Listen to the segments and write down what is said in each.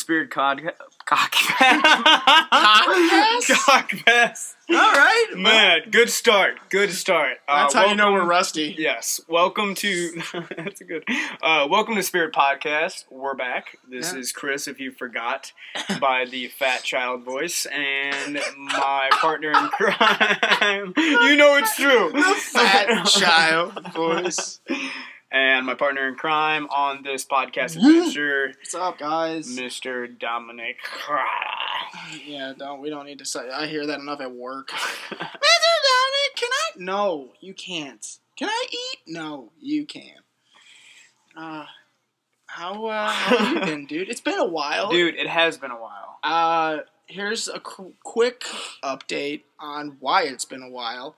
Spirit Cockfest. All right. Man, good start. That's how you know we're rusty. Yes. Welcome to... That's a good... welcome to Spirit Podcast. We're back. This is Chris, if you forgot, by the fat child voice, and my partner in crime. You know it's true. The fat child voice. And my partner in crime on this podcast adventure. What's up, guys? Mr. Dominic. Yeah, we don't need to say. I hear that enough at work. Mr. Dominic, can I? No, you can't. Can I eat? No, you can't. How have you been, dude? It's been a while. Dude, it has been a while. Here's a quick update on why it's been a while.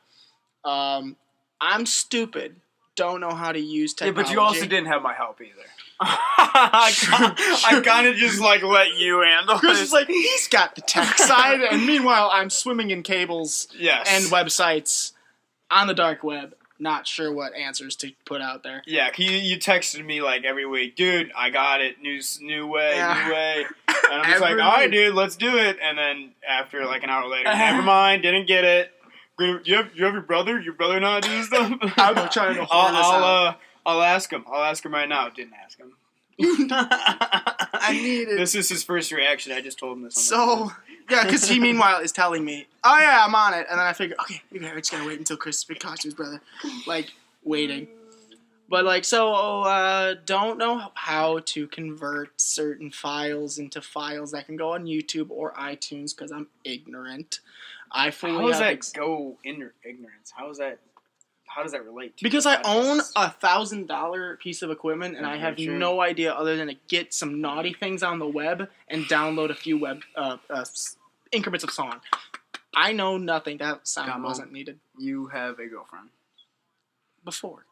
I'm stupid. Don't know how to use technology. Yeah, but you also didn't have my help either. I kind of just let you handle Chris it. is like, he's got the tech side, and meanwhile I'm swimming in cables and websites on the dark web. Not sure what answers to put out there. Yeah, you texted me every week, dude. I got it. New way. And I'm just like, all right, dude, let's do it. And then after an hour later, never mind, didn't get it. You have your brother? Your brother not doing stuff? I'm trying to horn this out. I'll ask him. I'll ask him right now. Didn't ask him. I need it. This is his first reaction. I just told him this. So, yeah, because he meanwhile is telling me, oh yeah, I'm on it. And then I figure, okay, maybe I just gotta wait until Chris talks to his brother. Waiting. But don't know how to convert certain files into files that can go on YouTube or iTunes because I'm ignorant. How does that go in your ignorance? How does that relate to because I own a $1,000 piece of equipment and I have no idea other than to get some naughty things on the web and download a few web increments of song. I know nothing. That sound wasn't needed. You have a girlfriend. Before.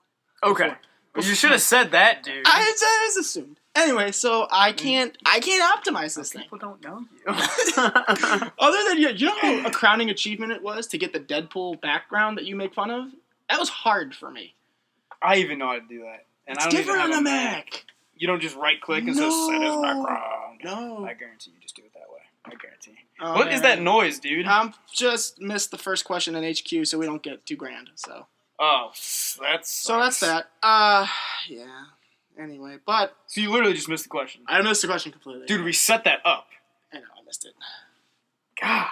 Okay. Well, you should have said that, dude. I was assumed. Anyway, so I can't optimize this thing. People don't know you. Other than you know how a crowning achievement it was to get the Deadpool background that you make fun of? That was hard for me. I even know how to do that. And it's different on a Mac. You don't just right click and say set as background. No. I guarantee you just do it that way. I guarantee. What is that noise, dude? Just missed the first question in HQ, so we don't get $2,000. So. Oh, that's that. Yeah. Anyway, but... So you literally just missed the question. I missed the question completely. Dude, we set that up. I know, I missed it. God.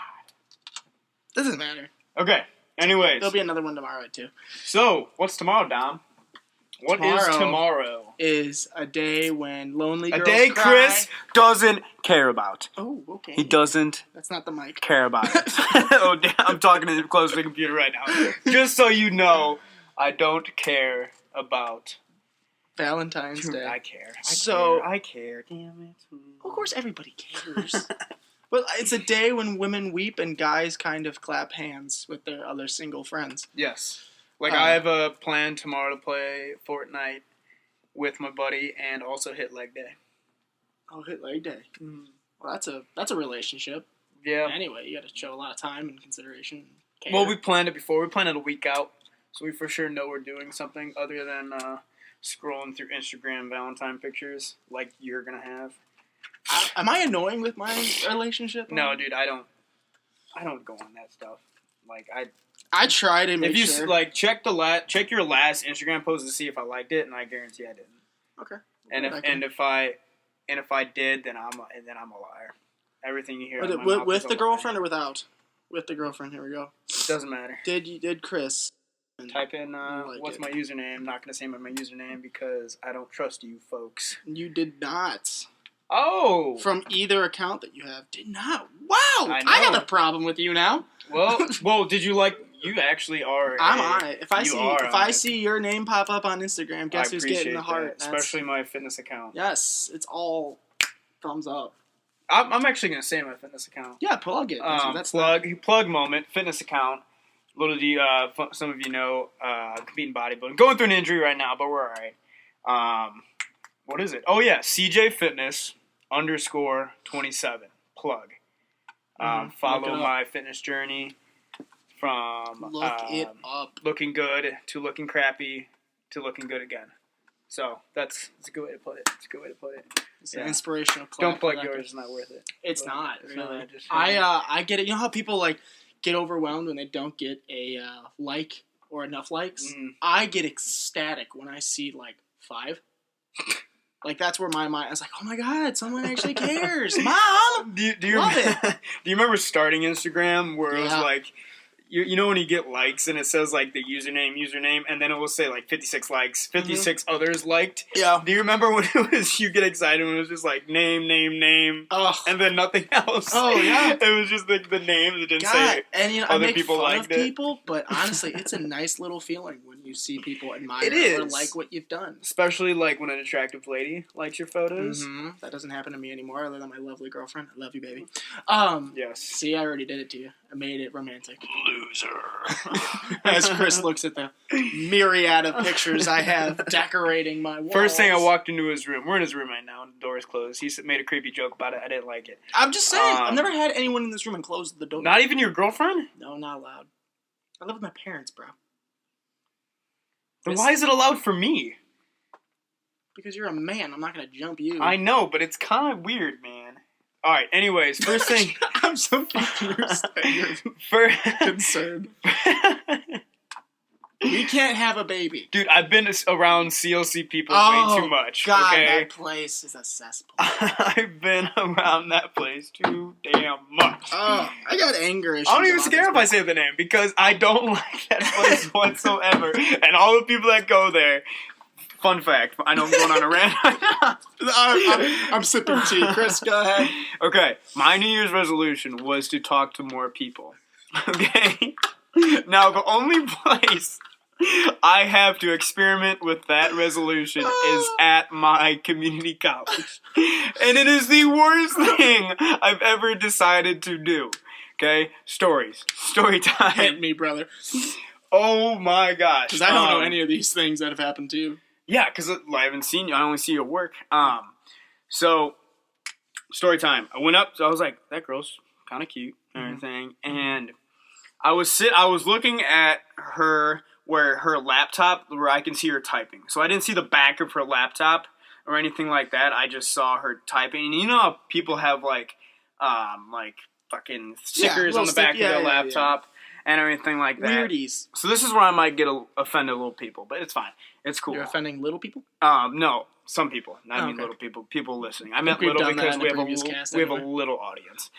Doesn't matter. Okay, anyways. There'll be another one tomorrow, too. So, what's tomorrow, Dom? What is tomorrow? Is a day when lonely girls cry. A day Chris doesn't care about. Oh, okay. He doesn't... That's not the mic. ...care about it. Oh, damn, I'm talking to close to the computer right now. Just so you know, I don't care about... Valentine's Day. I care. I care. Damn it. Of course, everybody cares. But it's a day when women weep and guys kind of clap hands with their other single friends. Yes. I have a plan tomorrow to play Fortnite with my buddy and also hit leg day. Oh, hit leg day. Mm. Well, that's a relationship. Yeah. Anyway, you got to show a lot of time and consideration. Care. Well, we planned it before. We planned it a week out, so we for sure know we're doing something other than scrolling through Instagram Valentine pictures like you're gonna have. Am I annoying with my relationship? No, dude, I don't go on that stuff. I try to make sure. If you check your last Instagram post to see if I liked it, and I guarantee I didn't. Okay. And if I did, then I'm a liar. Everything you hear with the girlfriend or without? With the girlfriend. Here we go. Doesn't matter. Did Chris? Type in what's my username. I'm not gonna say my username because I don't trust you folks. You did not. Oh. From either account that you have, did not. Wow. I got a problem with you now. Well, did you You actually are. I'm on it. If I see your name pop up on Instagram, guess who's getting the heart? Especially my fitness account. Yes, it's all thumbs up. I'm actually gonna say my fitness account. Yeah, plug it. Plug moment. Fitness account. Little do some of you know, competing bodybuilding. Going through an injury right now, but we're all right. What is it? Oh yeah, CJ Fitness _27 plug. Follow my fitness journey from look it up. looking good to looking crappy to looking good again. So that's a good way to put it. It's an inspirational clap. Don't plug yours. It's not worth it. It's not. It's Really. not, just, I get it. You know how people like get overwhelmed when they don't get a like or enough likes? I get ecstatic when I see like 5. Like that's where my mind is like, oh my god, someone actually cares, Mom. Do you love it? Do you remember starting Instagram where it was like, you know when you get likes and it says like the username, and then it will say like 56 likes, 56 others liked. Yeah. Do you remember when it was you get excited when it was just like name, and then nothing else? Oh yeah. It was just the names. It didn't God, say and you know, other I make people fun liked of it. people, but honestly, it's a nice little feeling when you see people admire It or is. like what you've done. Especially like when an attractive lady likes your photos. That doesn't happen to me anymore, other than my lovely girlfriend. I love you, baby. Yes. See, I already did it to you. I made it romantic. Loser. As Chris looks at the myriad of pictures I have decorating my walls. First thing I walked into his room. We're in his room right now, and the door is closed. He made a creepy joke about it. I didn't like it. I'm just saying, I've never had anyone in this room and closed the door. Not even your girlfriend? No, not allowed. I live with my parents, bro. Then why is it allowed for me? Because you're a man. I'm not going to jump you. I know, but it's kind of weird, man. All right, anyways, first thing... I'm so confused that you're First... concerned. We can't have a baby. Dude, I've been around CLC people way too much, God, okay? that place is a cesspool. I've been around that place too damn much. Oh, I got anger issues. I don't even about scare this if I say the name, because I don't like that place whatsoever. And all the people that go there... Fun fact, I know I'm going on a rant right now. I'm sipping tea. Chris, go ahead. Okay, my New Year's resolution was to talk to more people. Okay? Now, the only place I have to experiment with that resolution is at my community college. And it is the worst thing I've ever decided to do. Okay? Story time. Hit me, brother. Oh my gosh. Because I don't know any of these things that have happened to you. Yeah, because I haven't seen you. I only see your work. So, story time. I went up, so I was like, that girl's kind of cute and everything. And I was looking at her, where her laptop, where I can see her typing. So I didn't see the back of her laptop or anything like that. I just saw her typing. And you know how people have like fucking stickers on the back of their laptop and everything like that. Weirdies. So this is where I might get offended little people, but it's fine. It's cool. You're offending little people? No, some people. I mean okay. little people. People listening. I meant we've little done that because in we the have previous cast we have a anyway. little audience.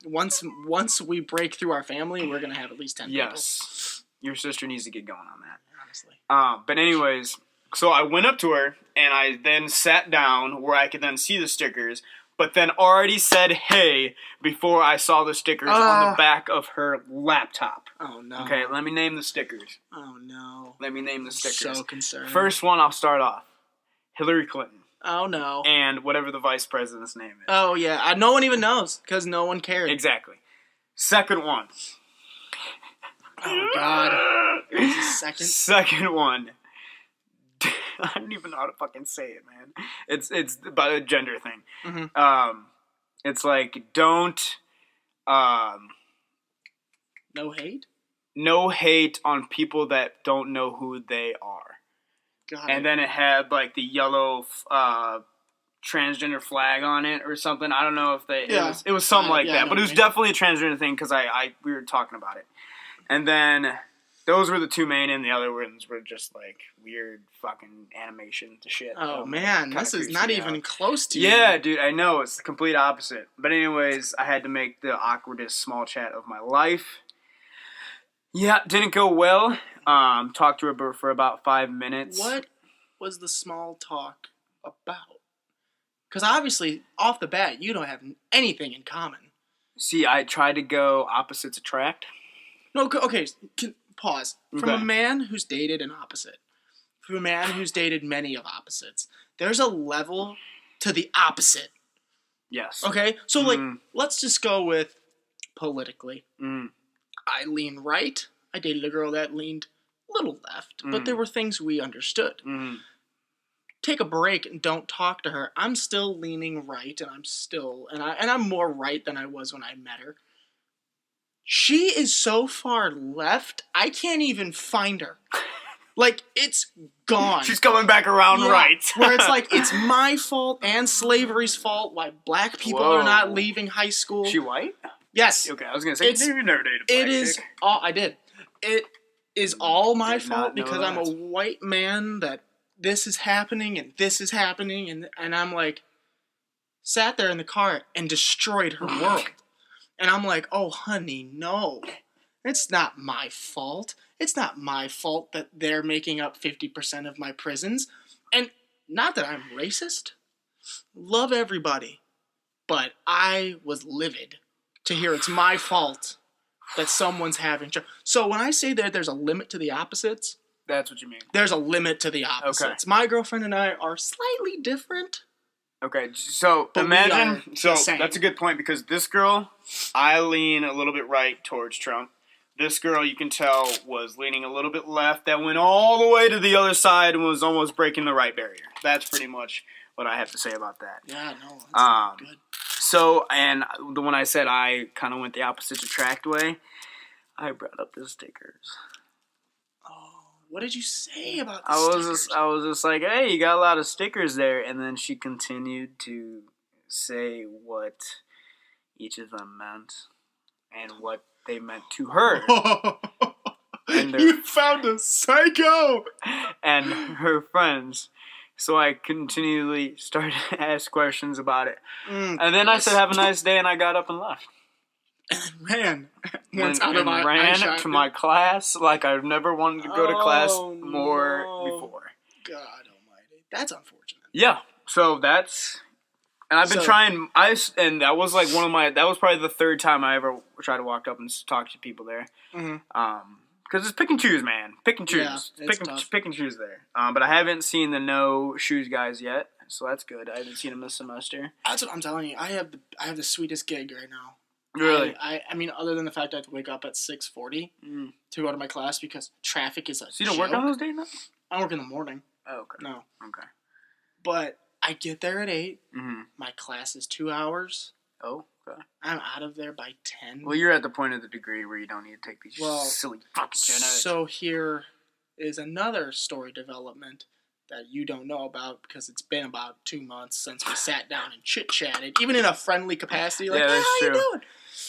Once we break through our family, we're gonna have at least 10 people. Yes, your sister needs to get going on that. Honestly. But anyways, so I went up to her and I then sat down where I could then see the stickers, but then already said hey before I saw the stickers on the back of her laptop. Oh no. Okay, let me name the stickers. Oh no. Let me name the stickers. So concerned. First one, I'll start off. Hillary Clinton. Oh no. And whatever the vice president's name is. Oh yeah. No one even knows because no one cared. Exactly. Second one. Oh god. Second one. I don't even know how to fucking say it, man. It's about a gender thing. Mm-hmm. It's like don't no hate? No hate on people that don't know who they are. God. And then it had like the yellow transgender flag on it or something. I don't know if it was something like that, but it was definitely a transgender thing because we were talking about it. And then those were the two main, and the other ones were just like weird fucking animation to shit. Oh man, this is not even close to you. Yeah, dude, I know it's the complete opposite. But anyways, I had to make the awkwardest small chat of my life. Yeah, didn't go well. Talked to her for about 5 minutes. What was the small talk about? Because obviously, off the bat, you don't have anything in common. See, I tried to go opposites attract. No, okay, pause. From a man who's dated an opposite, from a man who's dated many of opposites, there's a level to the opposite. Yes. Okay? So, let's just go with politically. I lean right. I dated a girl that leaned a little left, but there were things we understood. Take a break and don't talk to her. I'm still leaning right, and I'm more right than I was when I met her. She is so far left, I can't even find her. Like, it's gone. She's coming back around right. Where it's like, it's my fault and slavery's fault why black people are not leaving high school. She white? Yes. Okay, I was going to say, you never dated a black chick. I did. It is all my fault because I'm a white man that this is happening and this is happening. And I'm like, sat there in the car and destroyed her world. And I'm like, oh, honey, no. It's not my fault. It's not my fault that they're making up 50% of my prisons. And not that I'm racist. Love everybody. But I was livid to hear it's my fault that someone's having trouble. So when I say that there's a limit to the opposites... That's what you mean. There's a limit to the opposites. Okay. My girlfriend and I are slightly different. Okay, so imagine... So that's a good point because this girl, I lean a little bit right towards Trump. This girl, you can tell, was leaning a little bit left. That went all the way to the other side and was almost breaking the right barrier. That's pretty much what I have to say about that. Yeah, no, that's not good. So, and the one I said I kind of went the opposite attract way, I brought up the stickers. Oh, what did you say about the stickers? I was just like, hey, you got a lot of stickers there. And then she continued to say what each of them meant and what they meant to her. And you found a psycho! And her friends. So I continually started to ask questions about it. And then I said, have a nice day, and I got up and left. And ran. Ran to my class like I've never wanted to go to class more before. God almighty. That's unfortunate. Yeah. So that's... And I've been trying, and that was like that was probably the third time I ever tried to walk up and talk to people there. Because it's pick and choose, man. Pick and choose. Yeah, pick and choose there. But I haven't seen the no shoes guys yet, so that's good. I haven't seen them this semester. That's what I'm telling you. I have the sweetest gig right now. Really? I mean, other than the fact I have to wake up at 6:40 to go to my class because traffic is a So you don't work on those days now? I work in the morning. Oh, okay. No. Okay. But... I get there at 8. My class is 2 hours. Oh, okay. I'm out of there by 10. Well, you're at the point of the degree where you don't need to take these silly fucking genetics. So here is another story development that you don't know about because it's been about 2 months since we sat down and chit-chatted, even in a friendly capacity. Like, hey, how you doing?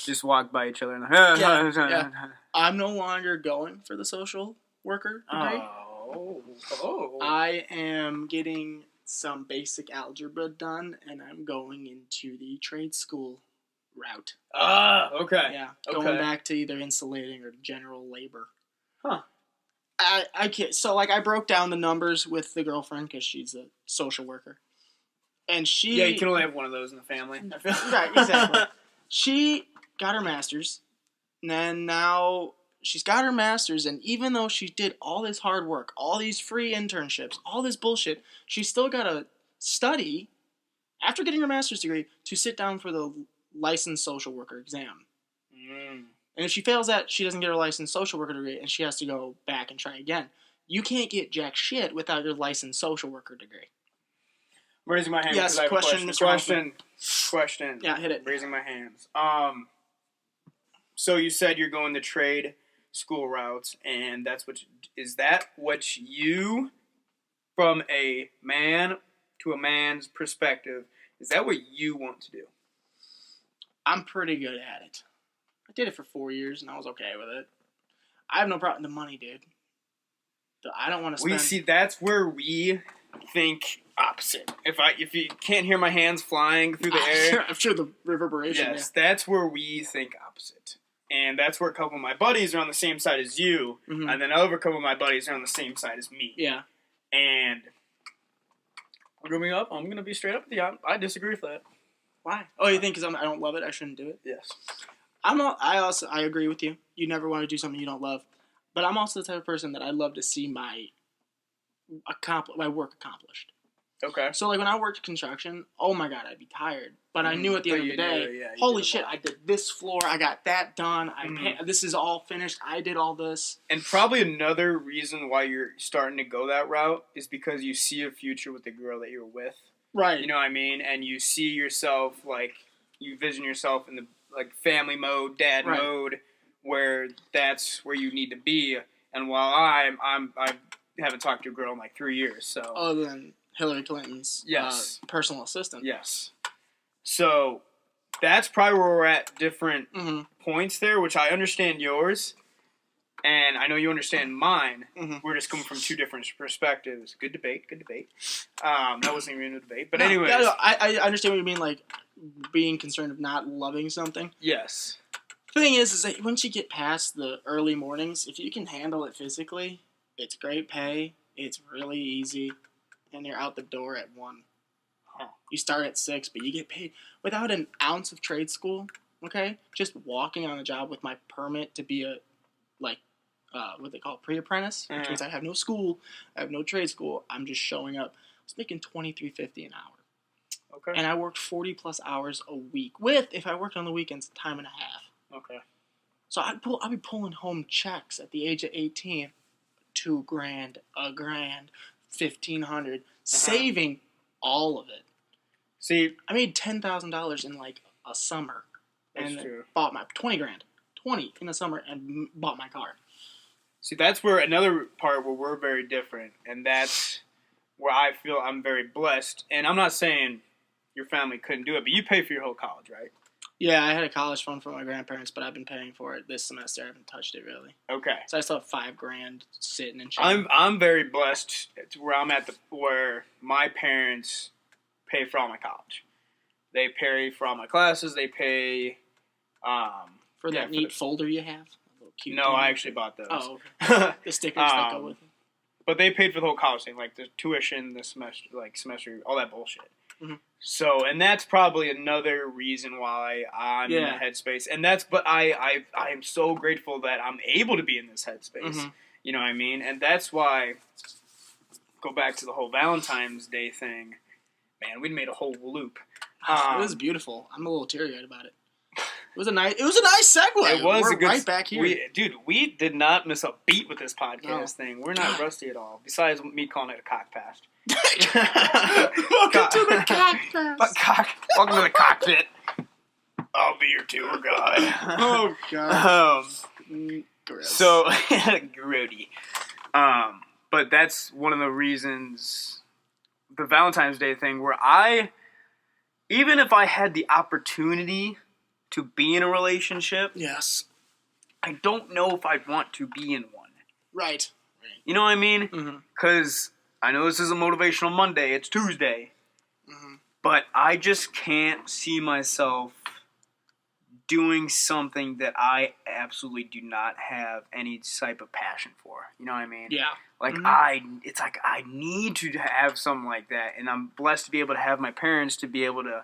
Just walk by each other and yeah. I'm no longer going for the social worker degree. Oh. I am getting... some basic algebra done, and I'm going into the trade school route. Okay. Yeah, going back to either insulating or general labor. Huh. I can't. So, like, I broke down the numbers with the girlfriend because she's a social worker, and she. Yeah, you can only have one of those in the family. Right, exactly. She got her master's, and then now. She's got her master's, and even though she did all this hard work, all these free internships, all this bullshit, she's still got to study, after getting her master's degree, to sit down for the licensed social worker exam. And if she fails that, she doesn't get her licensed social worker degree, and she has to go back and try again. You can't get jack shit without your licensed social worker degree. Raising my hand. Yes, question. Yeah, hit it. Raising my hands. So you said you're going the trade school routes, and is that what you, from a man to a man's perspective, is that what you want to do? I'm pretty good at it. I did it for 4 years, and I was okay with it. I have no problem with the money, dude. I don't want to spend... See, that's where we think opposite. If you can't hear my hands flying through the air... I'm sure the reverberation. Yes, that's where we think opposite. And that's where a couple of my buddies are on the same side as you, and then another couple of my buddies are on the same side as me. Yeah. And growing up, I'm going to be straight up with you. I disagree with that. Why? Oh, you think because I don't love it, I shouldn't do it? Yes. I agree with you. You never want to do something you don't love. But I'm also the type of person that I love to see my work accomplished. Okay. So, like, when I worked construction, oh my God, I'd be tired. But I knew at the end of the day, holy shit, I did this floor, I got that done, this is all finished, I did all this. And probably another reason why you're starting to go that route is because you see a future with the girl that you're with. Right. You know what I mean? And you see yourself, like, you vision yourself in the, like, family mode, dad mode, where that's where you need to be. And while haven't talked to a girl in like 3 years. So Other than Hillary Clinton's Yes. Personal assistant. yes, so that's probably where we're at different points there, which I understand yours, and I know you understand mine. We're just coming from two different perspectives. Good debate. That wasn't even a debate, but anyways. I understand what you mean, like being concerned of not loving something. Yes. The thing is that once you get past the early mornings, if you can handle it physically, it's great pay, it's really easy, and you're out the door at 1. You start at 6, but you get paid without an ounce of trade school, okay? Just walking on the job with my permit to be a, like, what they call pre-apprentice, which means I have no school, I have no trade school, I'm just showing up. I was making $23.50 an hour. Okay. And I worked 40-plus hours a week with, if I worked on the weekends, time and a half. Okay. So I'd be pulling home checks at the age of 18, $2,000, $1,000, $1,500, saving all of it. See, I made $10,000 in like a summer, and bought my $20,000 in a summer, and bought my car. See, that's where another part where we're very different, and that's where I feel I'm very blessed. And I'm not saying your family couldn't do it, but you pay for your whole college, right? Yeah, I had a college fund for my grandparents, but I've been paying for it this semester. I haven't touched it really. Okay. So I still have $5,000 sitting and chilling. I'm very blessed to where I'm at where my parents pay for all my college. They pay for all my classes. They pay for that neat folder you have. Cute no, I actually bought those. Oh, okay. The stickers that go with it. But they paid for the whole college thing, like the tuition, the semester, all that bullshit. Mm-hmm. So, and that's probably another reason why I'm in the headspace. And but I am so grateful that I'm able to be in this headspace. Mm-hmm. You know what I mean? And that's why, go back to the whole Valentine's Day thing, man, we made a whole loop. It was beautiful. I'm a little teary-eyed about it. It was a nice segue. It was We're a good right back here. We did not miss a beat with this podcast thing. We're not rusty at all. Besides me calling it a cock past. Welcome to the cockpit. Welcome to the cockpit. I'll be your tour guide. Oh god. Gross. So grody. But that's one of the reasons, the Valentine's Day thing, where even if I had the opportunity to be in a relationship, yes, I don't know if I'd want to be in one. Right. You know what I mean? Because I know this is a motivational Monday. It's Tuesday. But I just can't see myself doing something that I absolutely do not have any type of passion for. You know what I mean? Yeah. Like, it's like I need to have something like that. And I'm blessed to be able to have my parents to be able to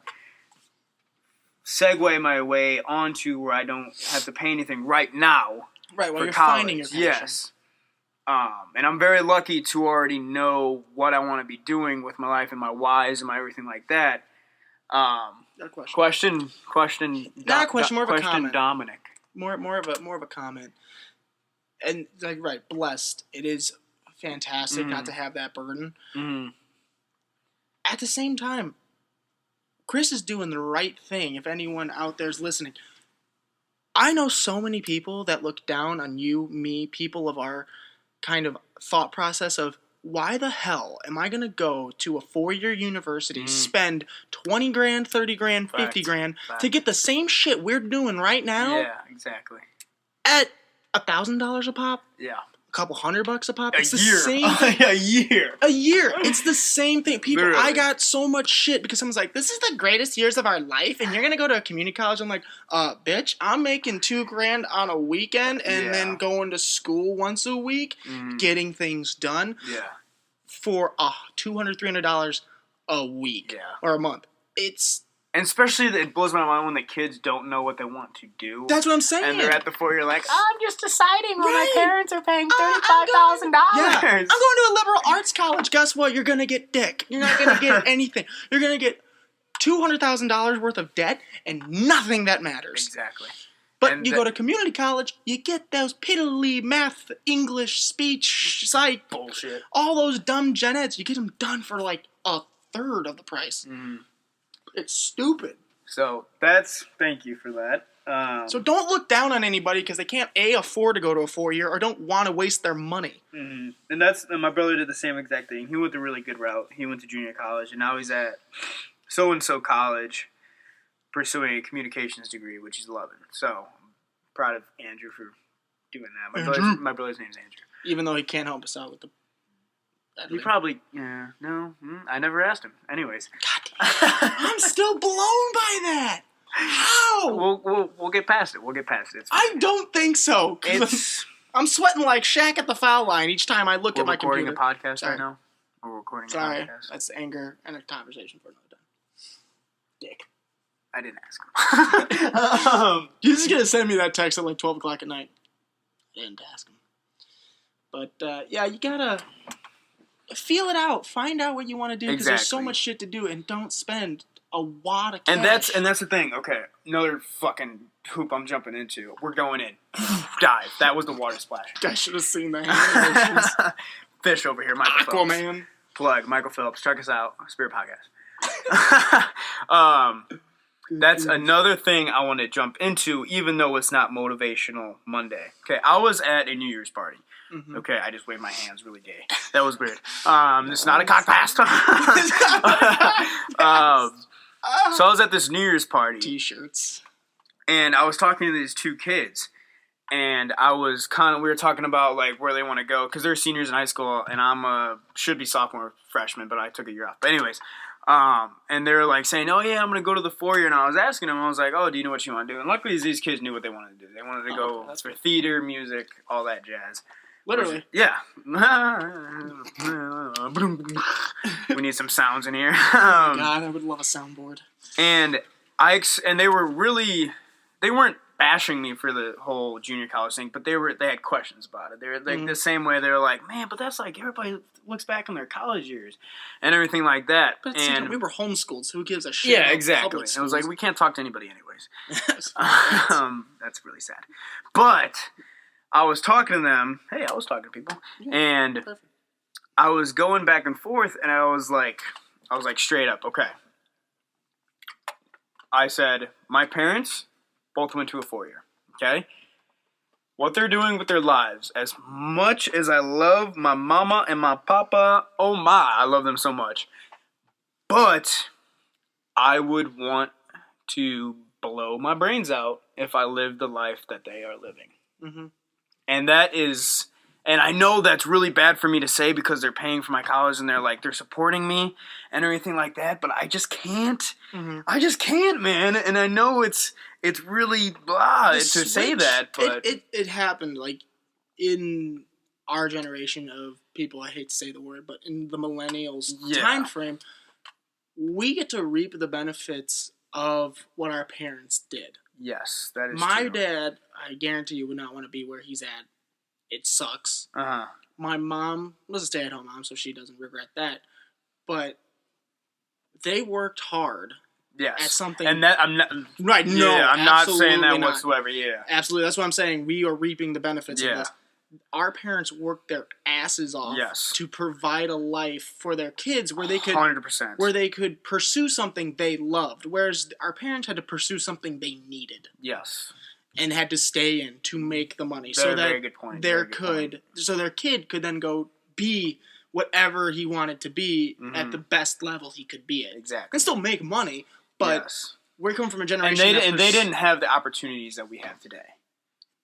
segue my way onto where I don't have to pay anything right now. Right, while you're college. finding your passion. Yes. And I'm very lucky to already know what I want to be doing with my life and my whys and my everything like that. Question. Not a question, more of a comment. Dominic. More of a comment. And like, right, blessed. It is fantastic not to have that burden. At the same time, Chris is doing the right thing. If anyone out there is listening, I know so many people that look down on you, me, people of our kind of thought process of, why the hell am I going to go to a 4-year university, spend $20,000, $30,000, $50,000 to get the same shit we're doing right now? Yeah, exactly. At $1,000 a pop? Yeah. A couple $100 a pop? It's a the year. same thing. A year. A year. It's the same thing. People, Literally. I got so much shit because someone's like, this is the greatest years of our life, and you're going to go to a community college. I'm like, bitch, I'm making $2,000 on a weekend and then going to school once a week, getting things done for $200, $300 a week or a month. And especially, it blows my mind when the kids don't know what they want to do. That's what I'm saying. And they're at the 4-year like, I'm just deciding when my parents are paying $35,000. Yeah, I'm going to a liberal arts college. Guess what? You're going to get dick. You're not going to get anything. You're going to get $200,000 worth of debt and nothing that matters. Exactly. But you go to community college, you get those piddly math, English, speech, psych, bullshit. All those dumb gen eds. You get them done for like a third of the price. It's stupid. So thank you for that. So don't look down on anybody because they can't afford to go to a 4-year or don't want to waste their money. Mm-hmm. And my brother did the same exact thing. He went the really good route. He went to junior college, and now he's at so-and-so college pursuing a communications degree, which he's loving. So I'm proud of Andrew for doing that. My brother's name's Andrew. Even though he can't help us out with the... He probably... no. I never asked him. Anyways. God damn. I'm still blown by that. How? We'll get past it. I don't think so. I'm sweating like Shaq at the foul line each time I look at my computer. We're recording a podcast right now. We're recording a podcast. That's anger and a conversation for another time. Dick. I didn't ask him. You're just going to send me that text at like 12 o'clock at night. I didn't ask him. But, yeah, you got to feel it out. Find out what you want to do because there's so much shit to do and don't spend a wad of cash. And that's the thing. Okay, another fucking hoop I'm jumping into. We're going in. Dive. That was the water splash. I should have seen that. Fish over here, Michael Phelps. Aquaman. Plug, Michael Phelps. Check us out. Spirit Podcast. That's another thing I want to jump into, even though it's not Motivational Monday. Okay, I was at a New Year's party. Mm-hmm. Okay, I just waved my hands really gay. That was weird. It's not a cock pass. So I was at this New Year's party. T-shirts. And I was talking to these two kids. And we were talking about like where they want to go. Because they're seniors in high school. And should be sophomore, freshman. But I took a year off. But anyways. And they were like saying, oh yeah, I'm going to go to the 4-year. And I was asking them, I was like, oh, do you know what you want to do? And luckily these kids knew what they wanted to do. They wanted to go for theater, music, all that jazz. Literally. Yeah. We need some sounds in here. God, I would love a soundboard. And they weren't bashing me for the whole junior college thing, but they had questions about it. They were like the same way. They were like, man, but that's like everybody looks back on their college years and everything like that. But we were homeschooled, so who gives a shit? Yeah, exactly. It was like we can't talk to anybody anyways. That's really sad. But I was talking to them. Hey, I was talking to people, and perfect. I was going back and forth, and I was like straight up, okay. I said, my parents both went to a 4-year, okay? What they're doing with their lives, as much as I love my mama and my papa, oh my, I love them so much. But I would want to blow my brains out if I lived the life that they are living. Mm-hmm. And I know that's really bad for me to say because they're paying for my college and they're supporting me and everything like that, but I just can't. Mm-hmm. I just can't, man. And I know it's really blah to say that, but it happened like in our generation of people. I hate to say the word, but in the millennials time frame, we get to reap the benefits of what our parents did. Yes, that is my true. Dad, I guarantee you, would not want to be where he's at. It sucks. Uh-huh. My mom was a stay-at-home mom, so she doesn't regret that. But they worked hard at something. And that I'm not right. No, I'm not saying that whatsoever. Yeah, absolutely. That's what I'm saying. We are reaping the benefits of this. Our parents worked their asses off to provide a life for their kids where they could 100%. Where they could pursue something they loved, whereas our parents had to pursue something they needed. Yes. And had to stay in to make the money, very good point. So their kid could then go be whatever he wanted to be at the best level he could be at. Exactly. And still make money, but we're coming from a generation and they didn't have the opportunities that we have today.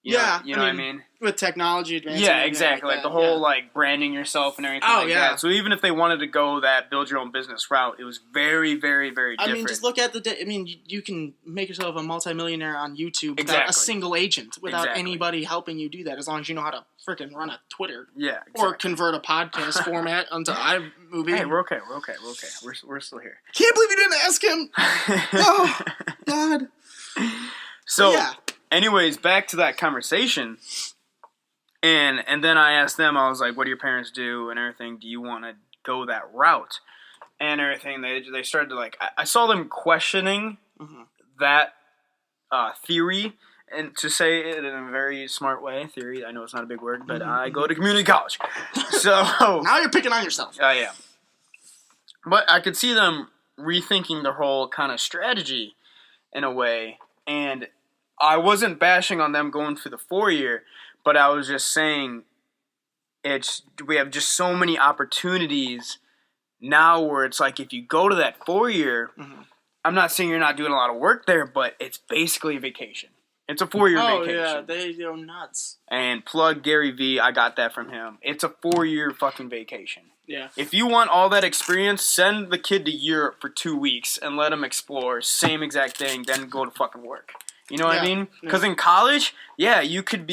You know what I mean? With technology advancing. Yeah, exactly. Like the whole branding yourself and everything that. So even if they wanted to go that build your own business route, it was very, very, very different. I mean, just look at you can make yourself a multimillionaire on YouTube without a single agent, without anybody helping you do that, as long as you know how to freaking run a Twitter. Yeah, exactly. Or convert a podcast format onto iMovie. Hey, we're okay. We're still here. Can't believe you didn't ask him. Oh, God. So, anyways, back to that conversation, and then I asked them, I was like, what do your parents do and everything? Do you want to go that route? And everything, they started to I saw them questioning that theory, and to say it in a very smart way, theory, I know it's not a big word, but I go to community college. So now you're picking on yourself. I am. But I could see them rethinking their whole kind of strategy in a way, and I wasn't bashing on them going for the 4-year, but I was just saying we have just so many opportunities now where it's like if you go to that 4-year, I'm not saying you're not doing a lot of work there, but it's basically a vacation. It's a 4-year vacation. Oh, yeah, they go nuts. And plug Gary V, I got that from him. It's a 4-year fucking vacation. Yeah. If you want all that experience, send the kid to Europe for 2 weeks and let him explore. Same exact thing, then go to fucking work. You know what I mean? Because in college, you could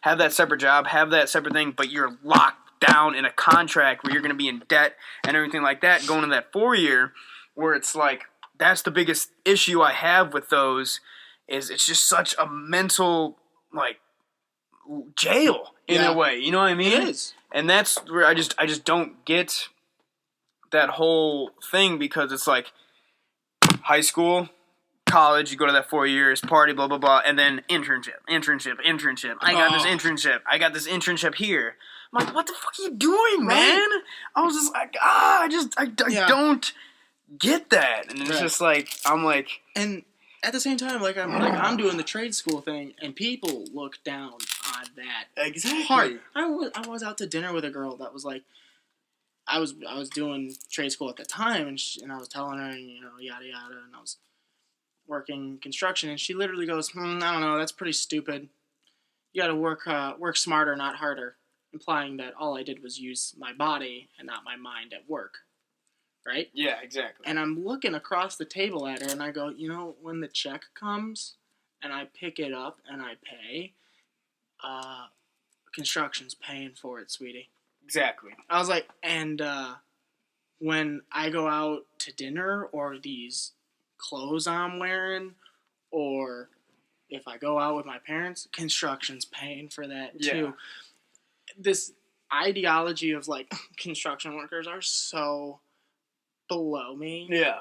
have that separate job, have that separate thing, but you're locked down in a contract where you're going to be in debt and everything like that going to that 4-year where it's like, that's the biggest issue I have with those is it's just such a mental, like, jail in a way. You know what I mean? It is. And that's where I just don't get that whole thing because it's like high school, college, you go to that 4 years, party, blah, blah, blah, and then internship. I got this internship here. I'm like, what the fuck are you doing, man? I was just like, I don't get that. And it's just like, I'm like... And at the same time, I'm doing the trade school thing, and people look down on that. Exactly. Hard. I was out to dinner with a girl that was like, I was doing trade school at the time, and I was telling her, and, yada yada, and I was working construction, and she literally goes, I don't know, that's pretty stupid. You got to work smarter, not harder, implying that all I did was use my body and not my mind at work. Right? Yeah, exactly. And I'm looking across the table at her, and I go, when the check comes, and I pick it up, and I pay, construction's paying for it, sweetie. Exactly. I was like, and when I go out to dinner, or these clothes I'm wearing, or if I go out with my parents, construction's paying for that, too. This ideology of, like, construction workers are so... below me. Yeah.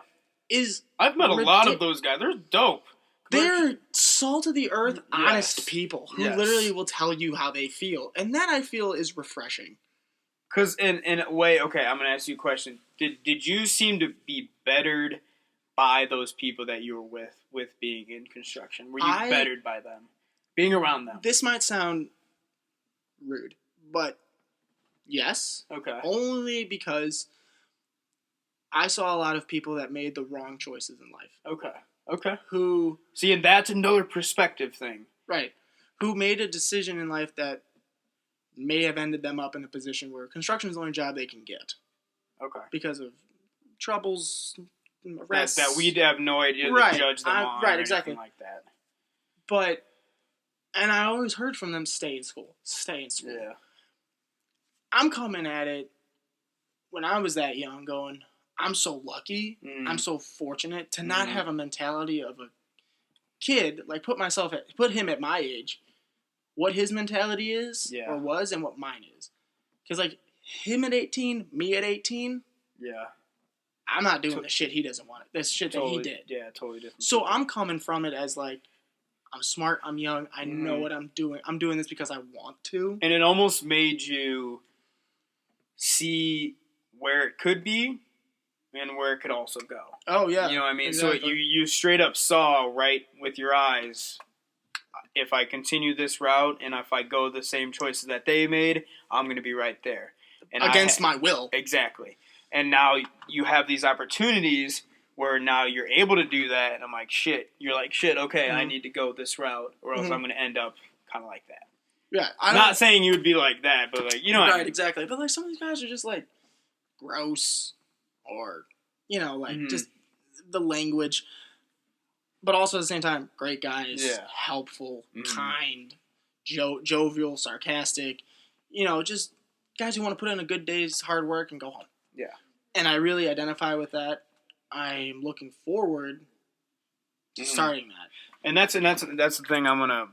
I've met a lot of those guys. They're dope. They're salt of the earth, honest people who literally will tell you how they feel. And that, I feel, is refreshing. Because in a way, okay, I'm going to ask you a question. Did you seem to be bettered by those people that you were with being in construction? Were you bettered by them? Being around them? This might sound rude, but yes. Okay. Only because... I saw a lot of people that made the wrong choices in life. Okay. Who... See, and that's another perspective thing. Right. Who made a decision in life that may have ended them up in a position where construction is the only job they can get. Okay. Because of troubles, arrests. That we'd have no idea to judge them on. Right, or exactly. Anything like that. But... And I always heard from them, stay in school. Yeah. I'm coming at it when I was that young going... I'm so lucky. I'm so fortunate to not have a mentality of a kid. Like, put him at my age. What his mentality is or was and what mine is. Because, like, him at 18, me at 18. Yeah. I'm not doing the shit he doesn't want. This shit that he did. Yeah, totally different. So I'm coming from it as, like, I'm smart, I'm young, I know what I'm doing. I'm doing this because I want to. And it almost made you see where it could be. And where it could also go. Oh, yeah. You know what I mean? Exactly. So you straight up saw right with your eyes, if I continue this route and if I go the same choices that they made, I'm going to be right there. And against my will. Exactly. And now you have these opportunities where now you're able to do that. And I'm like, shit. You're like, shit, okay, I need to go this route or else I'm going to end up kind of like that. Yeah. I'm not saying you would be like that, but like, you know what I mean? Exactly. But like some of these guys are just like gross. Or, just the language. But also at the same time, great guys, helpful, kind, jovial, sarcastic. Just guys who want to put in a good day's hard work and go home. Yeah. And I really identify with that. I'm looking forward to starting that. And that's the thing I'm going to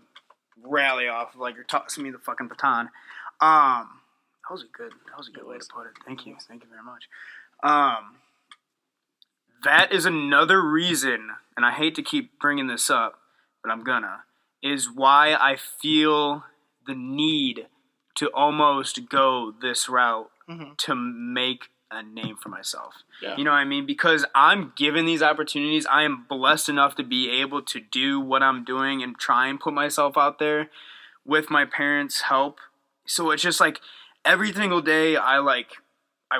rally off of, like you're tossing me the fucking baton. That was a good way to put it. Thank you very much. That is another reason, and I hate to keep bringing this up, but I'm gonna, is why I feel the need to almost go this route to make a name for myself. Yeah. You know what I mean? Because I'm given these opportunities. I am blessed enough to be able to do what I'm doing and try and put myself out there with my parents' help. So it's just like every single day I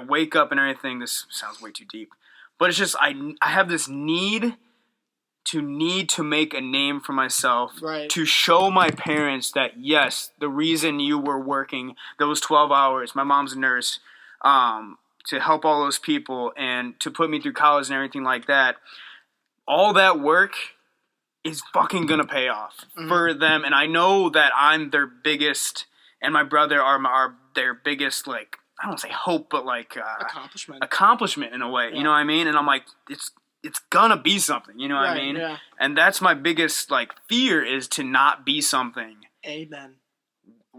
wake up and everything. This sounds way too deep. But it's just I have this need to make a name for myself, right. to show my parents that, yes, the reason you were working those 12 hours, my mom's a nurse, to help all those people and to put me through college and everything like that, all that work is fucking gonna pay off for them. And I know that I'm their biggest, and my brother are their biggest, like, I don't want to say hope, but like accomplishment in a way. Yeah. You know what I mean? And I'm like, it's gonna be something, you know what I mean? Yeah. And that's my biggest like fear, is to not be something. Amen.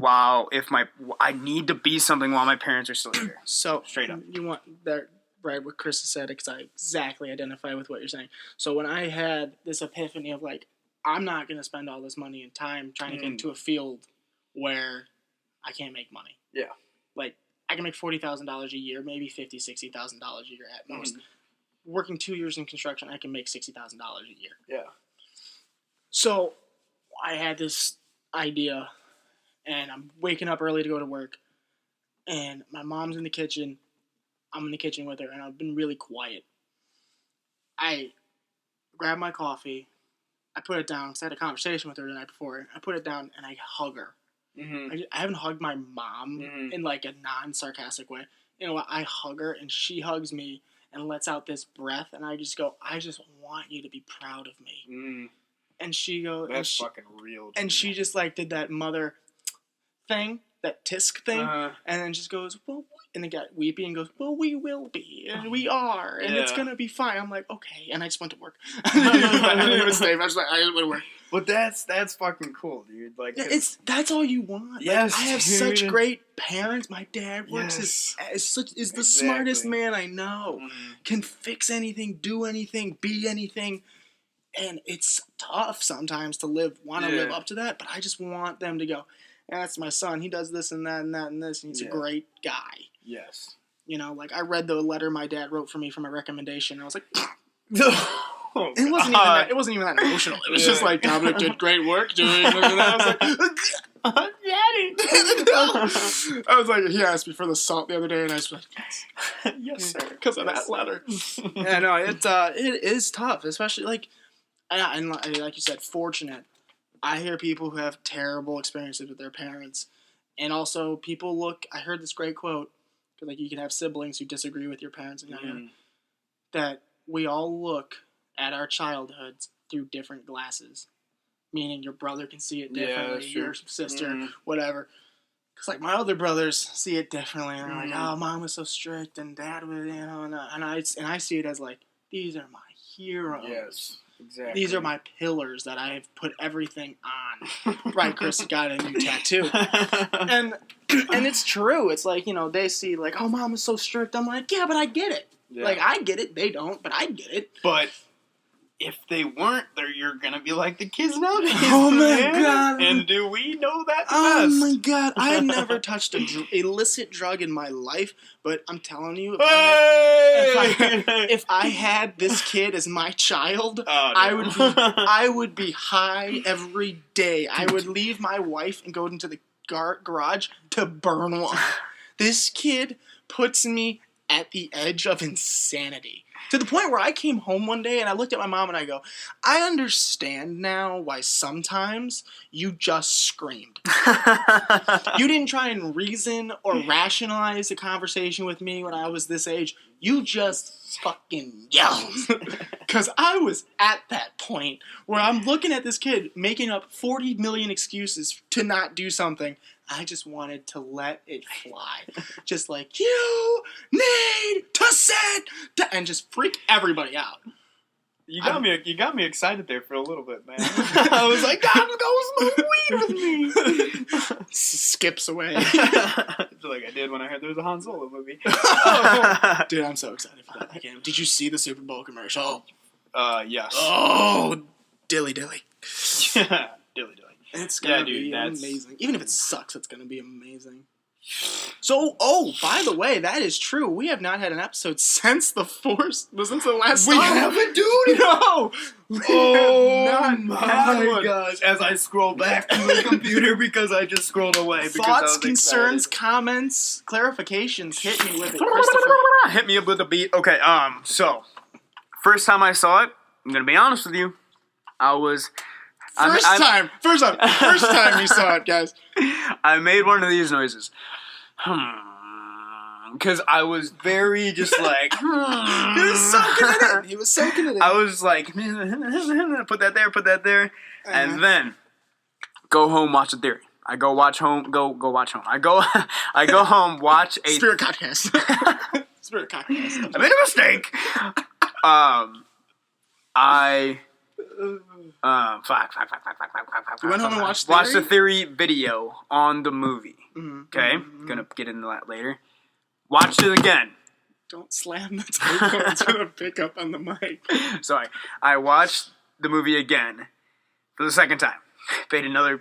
I need to be something while my parents are still here. So straight up, you want that right? What Chris has said, because I exactly identify with what you're saying. So when I had this epiphany of like, I'm not gonna spend all this money and time trying to get into a field where I can't make money. Yeah. Like, I can make $40,000 a year, maybe $50,000, $60,000 a year at most. Working 2 years in construction, I can make $60,000 a year. Yeah. So I had this idea, and I'm waking up early to go to work, and my mom's in the kitchen. I'm in the kitchen with her, and I've been really quiet. I grab my coffee, I put it down, because I had a conversation with her the night before. I put it down, and I hug her. I haven't hugged my mom in like a non-sarcastic way. You know what? I hug her, and she hugs me and lets out this breath, and I just go, I just want you to be proud of me. And she goes, that's fucking real. And she just like did that mother thing, that tisk thing, and then just goes, well, and then got weepy and goes, well, we will be, and we are, and it's gonna be fine. I'm like, okay, and I just went to work. I didn't even stay. I just went to work. But that's fucking cool, dude. Like, that's all you want. Yes, like, I have such great parents. My dad works is the smartest man I know. Can fix anything, do anything, be anything, and it's tough sometimes to want to live up to that. But I just want them to go, that's my son. He does this and that and that and this, and he's a great guy. Yes. You know, like I read the letter my dad wrote for me for my recommendation, and I was like. Oh, it wasn't even that emotional. It was just like, Dominic did great work doing this and that. I was like, Daddy. I was like, he asked me for the salt the other day, and I was like, yes, sir, because of that letter. Yeah, no, it is tough, especially like, and like you said, fortunate. I hear people who have terrible experiences with their parents, and also people I heard this great quote, because like you can have siblings who disagree with your parents, and that we all look at our childhoods through different glasses, meaning your brother can see it differently, your sister, whatever. Because like my other brothers see it differently, and they're like, "Oh, mom was so strict, and dad was, you know," and I see it as like, these are my heroes. Yes, exactly. These are my pillars that I have put everything on. Right, Chris got a new tattoo, and it's true. It's like, you know, they see like, "Oh, mom is so strict." I'm like, yeah, but I get it. Yeah. Like, I get it. They don't, but I get it. But if they weren't, you're going to be like the kids nowadays. Oh, my God. And do we know that the best? Oh, my God. I never touched an illicit drug in my life, but I'm telling you, if I had this kid as my child, I would be high every day. I would leave my wife and go into the garage to burn one. This kid puts me at the edge of insanity. To the point where I came home one day and I looked at my mom and I go, I understand now why sometimes you just screamed. You didn't try and reason or rationalize a conversation with me when I was this age. You just fucking yelled. Because I was at that point where I'm looking at this kid making up 40 million excuses to not do something. I just wanted to let it fly. Just like, you need to sit down, and just freak everybody out. You got me excited there for a little bit, man. I was like, God, go smoke weed with me. Skips away. Like I did when I heard there was a Han Solo movie. Dude, I'm so excited for that again. Did you see the Super Bowl commercial? Yes. Oh, dilly. Dilly. It's gonna be amazing. Even if it sucks, it's gonna be amazing. So, by the way, that is true. We have not had an episode since the last We song. haven't, dude. No. Oh my gosh! As I scroll back to the computer because I just scrolled away. Thoughts, concerns, comments, clarifications. Hit me with it, Christopher. Hit me up with a beat. Okay. So first time I saw it, I'm gonna be honest with you. I was. First time you saw it, guys. I made one of these noises. Because I was very just like... He was soaking it in. I was like, put that there. And then, go home, watch a theory. I go watch home. I go home, watch a... Spirit podcast. I made a mistake. Fuck. You went home and watched Theory? Watched the theory video on the movie. Okay? Gonna get into that later. Watched it again. Don't slam the table. It's gonna pick up on the mic. Sorry. I watched the movie again for the second time. Paid another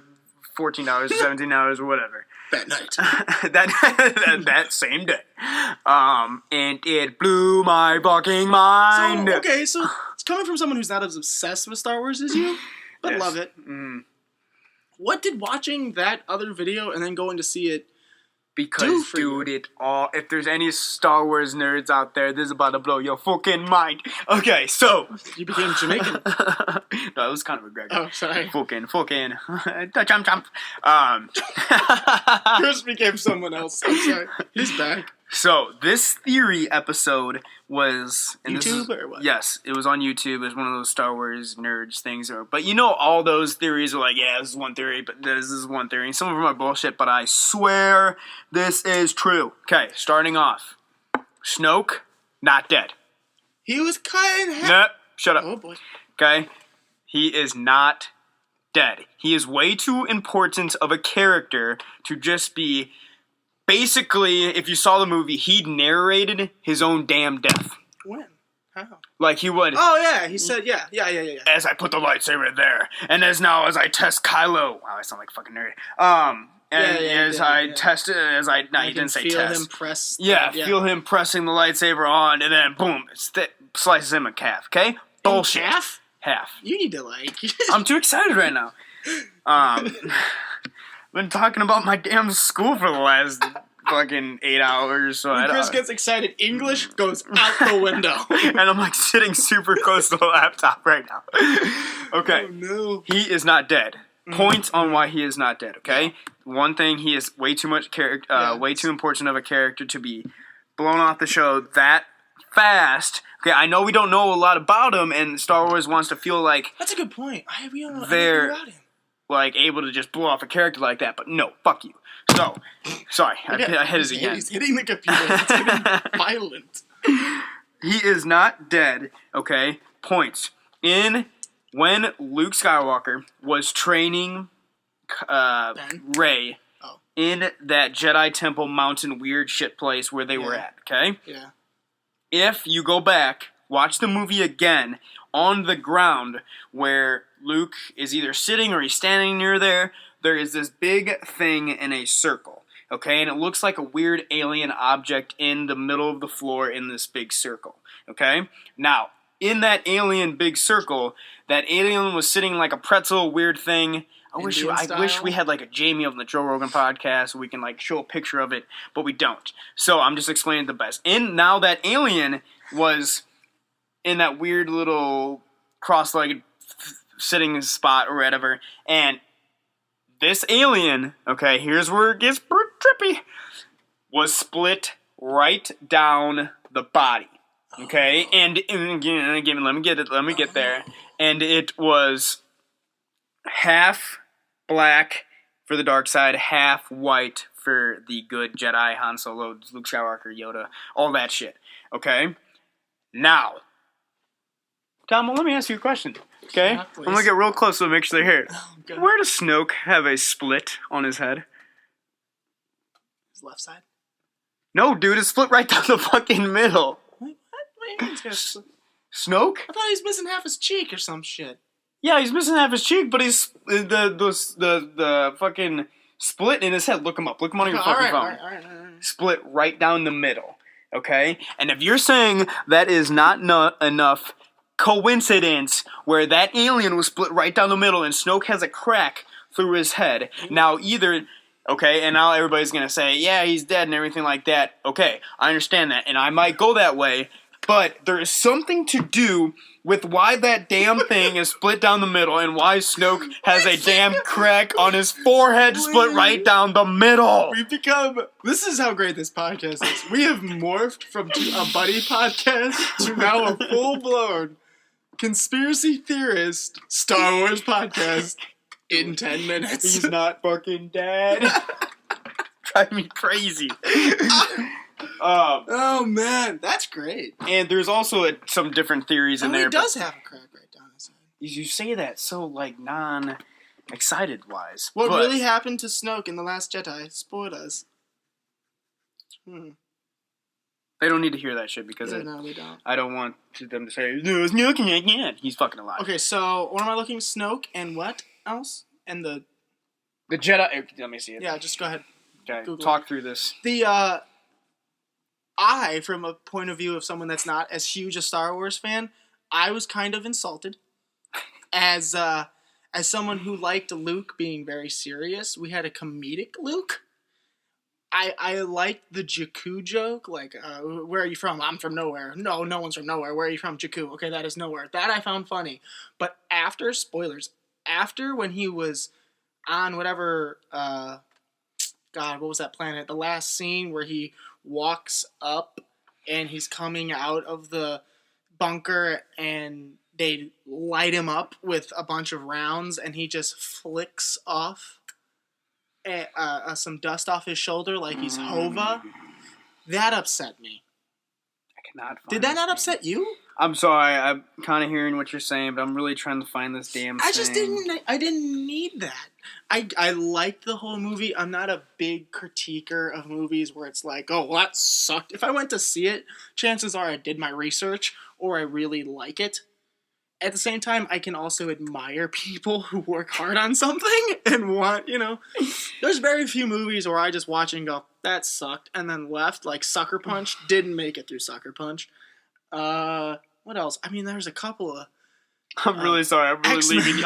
$14, $17, or whatever. That night. that same day. And it blew my fucking mind. So it's coming from someone who's not as obsessed with Star Wars as you, but yes. love it. What did watching that other video and then going to see it Because, dude, if there's any Star Wars nerds out there, this is about to blow your fucking mind. Okay, so. You became Jamaican. No, it was kind of a Gregor. Oh, sorry. Fucking. Jump. Chris became someone else. I'm sorry. He's back. So, this theory episode was... YouTube or what? Yes, it was on YouTube. It was one of those Star Wars nerds things. But you know, all those theories are like, yeah, this is one theory, but this is one theory. Some of them are bullshit, but I swear this is true. Okay, starting off. Snoke, not dead. He was cut in half. Nope, shut up. Oh, boy. Okay? He is not dead. He is way too important of a character to just be... Basically, if you saw the movie, he narrated his own damn death. When? How? Like he would. Oh, yeah. He said, yeah. As I put the lightsaber there, and as I test Kylo. Wow, I sound like a fucking nerd. He didn't say feel test. Him press. Feel him pressing the lightsaber on, and then boom, slices him in half. Okay, bullshit. Half. You need to like. I'm too excited right now. Been talking about my damn school for the last fucking 8 hours. So when Chris gets excited, English goes out the window. And I'm like sitting super close to the laptop right now. Okay. Oh no. He is not dead. Points on why he is not dead, okay? One thing, he is way too much way too important of a character to be blown off the show that fast. Okay, I know we don't know a lot about him, and Star Wars wants to feel like... That's a good point. We don't know they're anything about him. Like, able to just blow off a character like that, but no, fuck you. So, sorry, I hit it again. He's hitting the computer. It's getting violent. He is not dead, okay? Points. When Luke Skywalker was training Rey in that Jedi Temple Mountain weird shit place where they were at, okay? Yeah. If you go back, watch the movie again, on the ground where Luke is either sitting or he's standing near there is this big thing in a circle, okay? And it looks like a weird alien object in the middle of the floor in this big circle, okay? Now, in that alien big circle, that alien was sitting like a pretzel weird thing. I wish we had like a Jamie on the Joe Rogan podcast so we can like show a picture of it, but we don't. So I'm just explaining the best. Now that alien was in that weird little cross-legged sitting spot or whatever, and this alien, okay, here's where it gets trippy, was split right down the body, okay, and again, let me get there, and it was half black for the dark side, half white for the good Jedi, Han Solo, Luke Skywalker, Yoda, all that shit, okay? Now, Tom, let me ask you a question, okay? Yeah, I'm gonna get real close to make sure they hear it. Oh, where does Snoke have a split on his head? His left side? No, dude, it's split right down the fucking middle. What do you mean he's got a split? Snoke? I thought he was missing half his cheek or some shit. Yeah, he's missing half his cheek, but he's the fucking split in his head. Look him up. Look him on your fucking phone. All right. Split right down the middle. Okay? And if you're saying that is not enough coincidence where that alien was split right down the middle and Snoke has a crack through his head, now either... Okay, and now everybody's going to say, yeah, he's dead and everything like that. Okay, I understand that, and I might go that way, but there is something to do with why that damn thing is split down the middle and why Snoke has a damn crack on his forehead split right down the middle. We've become... This is how great this podcast is. We have morphed from a buddy podcast to now a full-blown conspiracy theorist Star Wars podcast. In 10 minutes. He's not fucking dead. Drive me crazy. Oh, man. That's great. And there's also some different theories in there. He does have a crack right down his head. You say that so, like, non-excited-wise. What really happened to Snoke in The Last Jedi? Spoilers. They don't need to hear that shit because no, they don't. I don't want them to say, no, Snoke again. He's fucking alive. Okay, so what am I looking? Snoke and what else? And the Jedi... Let me see it. Yeah, just go ahead. Okay, Google talk through this. I, from a point of view of someone that's not as huge a Star Wars fan, I was kind of insulted. As someone who liked Luke being very serious, we had a comedic Luke. I liked the Jakku joke, like, where are you from? I'm from nowhere. No one's from nowhere. Where are you from? Jakku. Okay, that is nowhere. That I found funny. But after, spoilers, after when he was on whatever, God, what was that planet? The last scene where he walks up and he's coming out of the bunker and they light him up with a bunch of rounds and he just flicks off some dust off his shoulder like he's Hova. That upset me. I cannot find Did that not upset you? I'm sorry, I'm kind of hearing what you're saying, but I'm really trying to find this damn thing. I didn't need that. I liked the whole movie. I'm not a big critiquer of movies where it's like, oh, well, that sucked. If I went to see it, chances are I did my research or I really like it. At the same time, I can also admire people who work hard on something and want, there's very few movies where I just watch and go, that sucked, and then left, like Sucker Punch. Didn't make it through Sucker Punch. What else? I mean, there's a couple of... I'm really sorry. I'm leaving you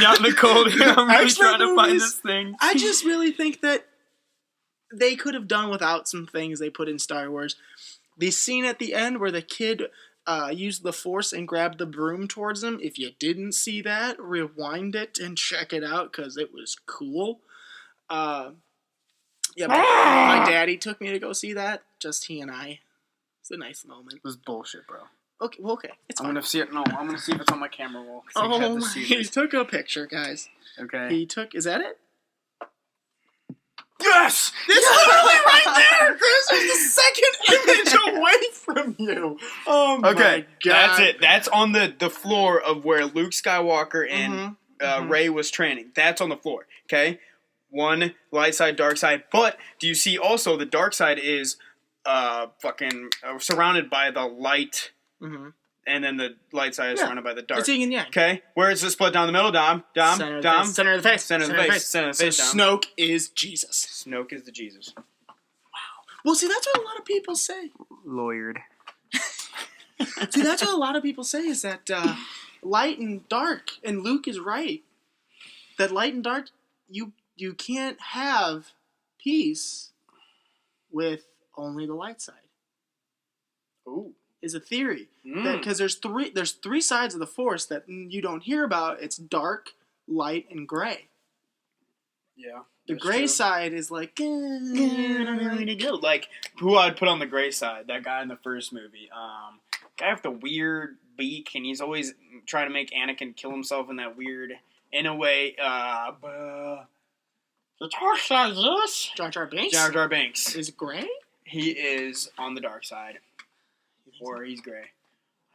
out in the cold here. I'm really trying to find this thing. I just really think that they could have done without some things they put in Star Wars. The scene at the end where the kid used the Force and grabbed the broom towards him. If you didn't see that, rewind it and check it out because it was cool. My daddy took me to go see that. Just he and I. It's a nice moment. It was bullshit, bro. Okay, well, okay. It's fine. I'm gonna see it. No, I'm gonna see if it's on my camera roll. He took a picture, guys. Okay. Is that it? Yes! It's literally right there! Chris is the second image away from you. Oh my God. That's it. That's on the floor of where Luke Skywalker and Rey was training. That's on the floor. Okay? One light side, dark side. But do you see also the dark side is surrounded by the light, and then the light side is surrounded by the dark. It's yin and yang. Okay, where is the split down the middle? Center of the face. So Snoke is Jesus. Snoke is the Jesus. Wow. Well, see, that's what a lot of people say. Lawyered. See, that's what a lot of people say is that light and dark, and Luke is right. That light and dark, you can't have peace with only the light side. Ooh. Is a theory. Because there's three sides of the Force that you don't hear about. It's dark, light, and gray. Yeah. The gray side is like, like, who I'd put on the gray side? That guy in the first movie. Guy with the weird beak, and he's always trying to make Anakin kill himself in that weird, in a way, the dark side is this? Jar Jar Binks? Jar Jar Binks. Is gray? He is on the dark side. Or he's gray.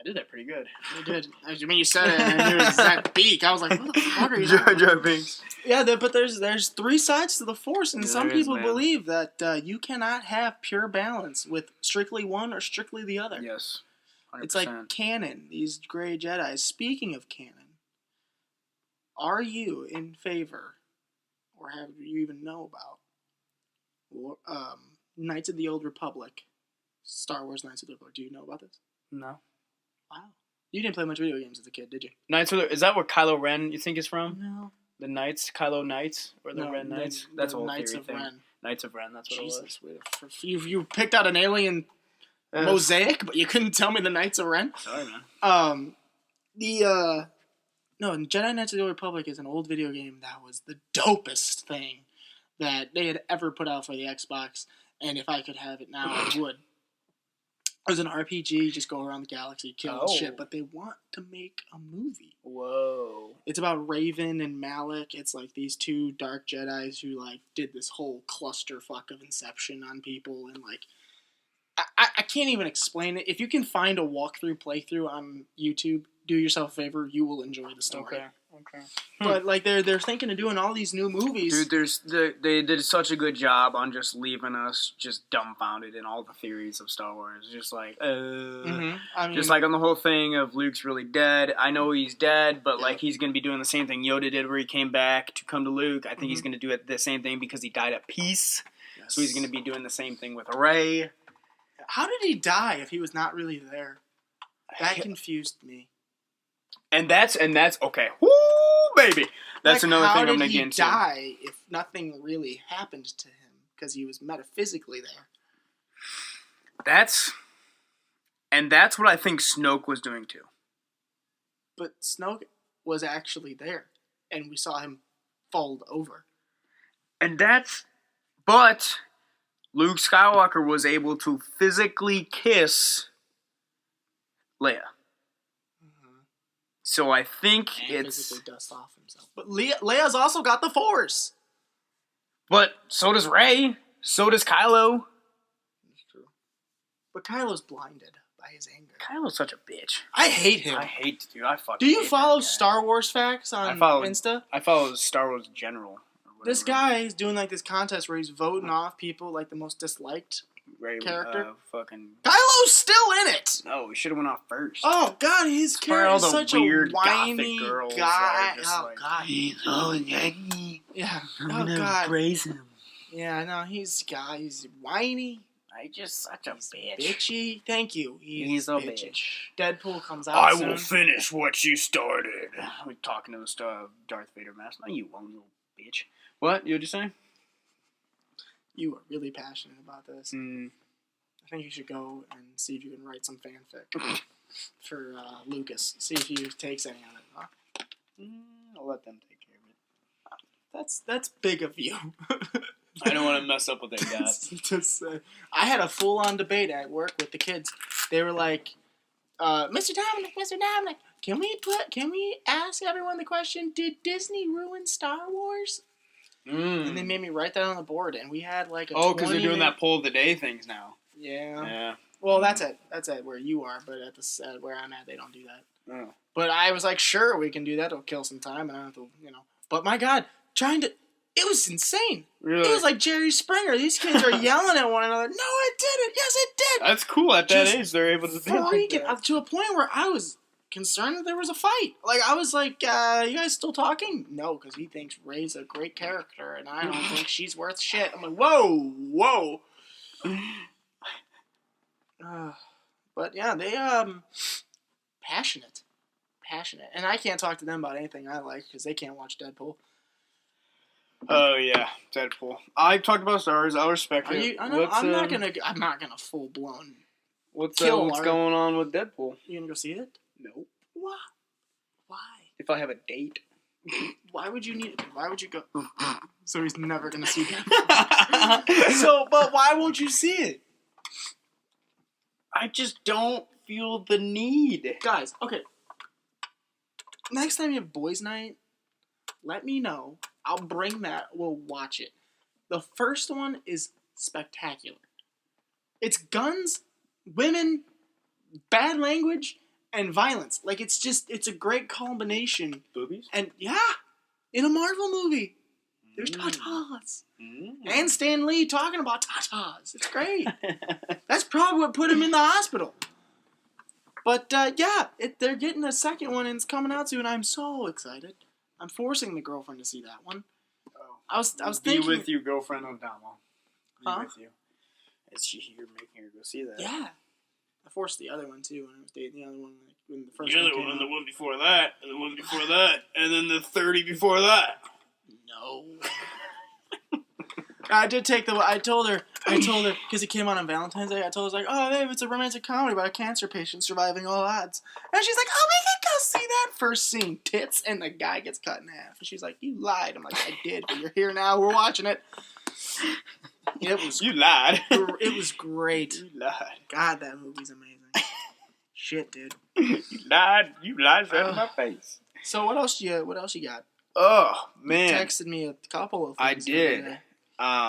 I did that pretty good. You did. I mean, you said it, and I knew it was that beak. I was like, what the fuck are you Jar Jar Binks. Yeah, but there's three sides to the Force, and some people believe that you cannot have pure balance with strictly one or strictly the other. Yes. 100%. It's like canon, these gray Jedi. Speaking of canon, are you in favor or have you even know about Knights of the Old Republic? Star Wars Knights of the Republic. Do you know about this? No. Wow. You didn't play much video games as a kid, did you? Is that where Kylo Ren you think is from? No. The Knights, Kylo Knights, or the Ren Knights? That's a whole Knights theory of thing. Ren. Knights of Ren, that's what Jesus, it was. you picked out an alien mosaic, but you couldn't tell me the Knights of Ren? Sorry, man. Jedi Knights of the Old Republic is an old video game that was the dopest thing that they had ever put out for the Xbox, and if I could have it now, I would. It was an RPG, just go around the galaxy, killing shit, but they want to make a movie. Whoa. It's about Raven and Malik. It's like these two dark Jedis who like did this whole clusterfuck of Inception on people, and like I can't even explain it. If you can find a walkthrough playthrough on YouTube, do yourself a favor, you will enjoy the story. Okay. But like they're thinking of doing all these new movies. Dude, they did such a good job on just leaving us just dumbfounded in all the theories of Star Wars. Just like, just like on the whole thing of Luke's really dead. I know he's dead, but like he's gonna be doing the same thing Yoda did, where he came back to come to Luke. I think he's gonna do the same thing because he died at peace. Yes. So he's gonna be doing the same thing with Rey. How did he die if he was not really there? That confused me. And that's okay. Woo, baby. That's like, another thing I'm gonna get into. How did he die if nothing really happened to him because he was metaphysically there? That's what I think Snoke was doing too. But Snoke was actually there, and we saw him fold over. But Luke Skywalker was able to physically kiss Leia. So I think it's physically dust off himself. But Leia's also got the Force. But so does Rey. So does Kylo. That's true. But Kylo's blinded by his anger. Kylo's such a bitch. I hate him. Do you follow Star Wars Facts on Insta? I follow Star Wars General. This guy is doing like this contest where he's voting off people like the most disliked character. Kylo's still in it. No, he should have went off first. Oh God, his character is such a whiny guy. Oh God, he's so yanky. Yeah. I'm gonna praise him. Yeah, no, he's whiny. He's just such a bitch. Bitchy. Thank you. He's a bitch. Deadpool comes out soon. I will finish what you started. We're talking to the Darth Vader mask. No, you won't, you little bitch. What? You were just saying? You are really passionate about this. I think you should go and see if you can write some fanfic for Lucas. See if he takes any of it. Huh? I'll let them take care of it. That's big of you. I don't want to mess up what they got. I had a full-on debate at work with the kids. They were like, Mr. Dominic, can we ask everyone the question, did Disney ruin Star Wars? And they made me write that on the board, and we had like a because they're doing that poll of the day things now. Yeah. Well, that's at where you are, but at where I'm at, they don't do that. Oh. But I was like, sure, we can do that. It'll kill some time, and I don't have to, But my God, it was insane. Really? It was like Jerry Springer. These kids are yelling at one another. No, it didn't. Yes, it did. That's cool. At that age, they're able to do that. To a point where I was concerned that there was a fight. Like, I was like, you guys still talking? No, because he thinks Rey's a great character, and I don't think she's worth shit. I'm like, whoa. But yeah, they passionate, and I can't talk to them about anything I like because they can't watch Deadpool. Oh yeah, Deadpool. I talked about Star Wars. I'll respect it. I'm not gonna full blown. What's going on with Deadpool? You gonna go see it? Nope. What? Why? If I have a date. Why would you go? So he's never gonna see Deadpool. But why won't you see it? I just don't feel the need. Guys, okay. Next time you have boys' night, let me know. I'll bring that. We'll watch it. The first one is spectacular. It's guns, women, bad language, and violence. Like, it's a great combination. Boobies? And, yeah, in a Marvel movie. There's tatas. And Stan Lee talking about tatas. It's great. That's probably what put him in the hospital. But, they're getting a second one, and it's coming out soon. I'm so excited. I'm forcing the girlfriend to see that one. I was Be thinking. with you, girlfriend of Damo. Be Huh? with you. Is she here making her go see that? Yeah. I forced the other one too when I was dating the other one. Like, when the first The other one came one, out. the one before that, and the one before that, and then the 30 before that. No. I did take the. I told her because it came out on Valentine's Day. I told her, like, oh, babe, it's a romantic comedy about a cancer patient surviving all odds. And she's like, oh, we can go see that. First scene, tits, and the guy gets cut in half. And she's like, you lied. I'm like, I did, but you're here now. We're watching it. It was. You lied. It was great. You lied. God, that movie's amazing. Shit, dude. You lied. You lied right in my face. So what else you got? Oh man, You texted me a couple of things. I did. the other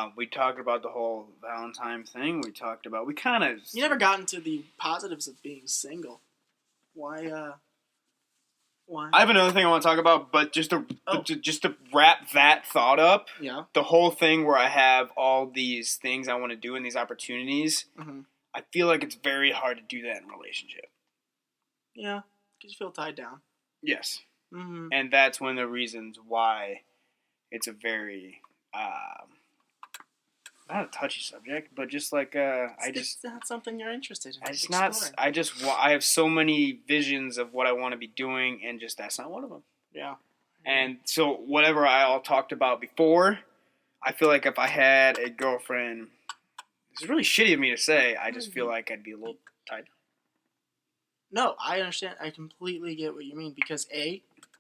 day. We talked about the whole Valentine thing. We kind of. You never got into the positives of being single. Why? Why? I have another thing I want to talk about, but just to wrap that thought up, Yeah. the whole thing where I have all these things I want to do and these opportunities, Mm-hmm. I feel like it's very hard to do that in a relationship. Yeah. Because you feel tied down. Yes. Mm-hmm. And that's one of the reasons why it's a very, not a touchy subject, but just like, It's not something you're interested in. I have so many visions of what I want to be doing, and just that's not one of them. Yeah. And so whatever I all talked about before, I feel like if I had a girlfriend, it's really shitty of me to say, I just feel like I'd be a little tied. No, I understand. I completely get what you mean. Because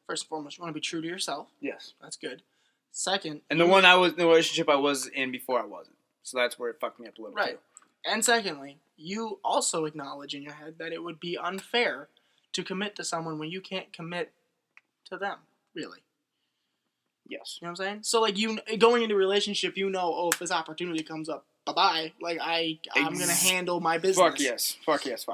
first and foremost, you want to be true to yourself. Yes. That's good. Second. And the relationship I was in before I wasn't. So that's where it fucked me up a little Right. too. And secondly, you also acknowledge in your head that it would be unfair to commit to someone when you can't commit to them, really. Yes. You know what I'm saying? So, like, you going into a relationship, if this opportunity comes up, bye-bye. Like, I'm going to handle my business. Fuck yes.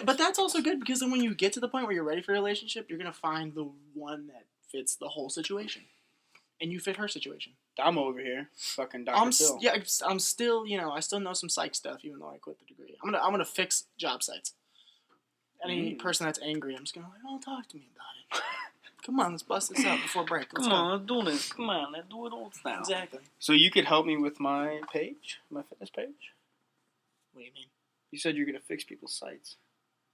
But that's also good because then when you get to the point where you're ready for a relationship, you're going to find the one that fits the whole situation. And you fit her situation. I'm over here, fucking Dr. Phil. I'm still, I still know some psych stuff even though I quit the degree. I'm gonna fix job sites. Any person that's angry, I'm just gonna talk to me about it. Come on, let's bust this out before break. Let's do this. Come on, let's do it all now. Exactly. So you could help me with my page, my fitness page? What do you mean? You said you're gonna fix people's sites.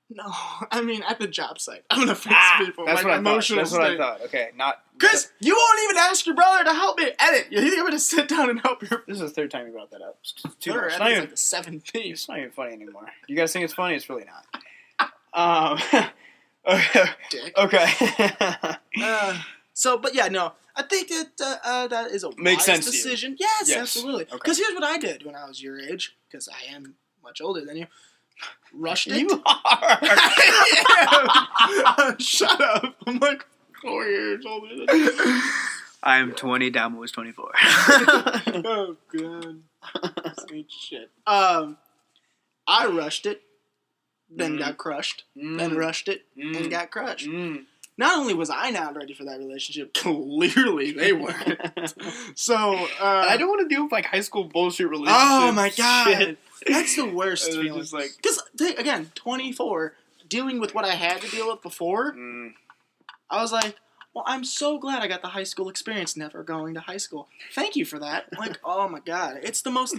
No, I mean at the job site. I'm gonna fix people. That's what I thought. That's what I thought. Okay, not Chris. You won't even ask your brother to help me edit. You think I'm gonna sit down and help your? This is the third time you brought that up. It's too Third, much. I think it's like the 17th. It's not even funny anymore. You guys think it's funny? It's really not. Dick. Okay. But yeah, no. I think that that is a Makes wise sense to you. decision. Yes, Yes. absolutely. Okay. Because here's what I did when I was your age, because I am much older than you. Rushed it. You are. Shut up. I'm like 4 years older than you. I am 20. Damo is 24. Oh, God. Sweet shit. I rushed it, then got crushed, then rushed it, and got crushed. Not only was I not ready for that relationship, clearly they weren't. So, I don't want to deal with like high school bullshit relationships. oh my God. Shit. That's the worst It was feeling. just like- Because, again, 24, dealing with what I had to deal with before, I was like, well, I'm so glad I got the high school experience never going to high school. Thank you for that. Like, oh my God. It's the most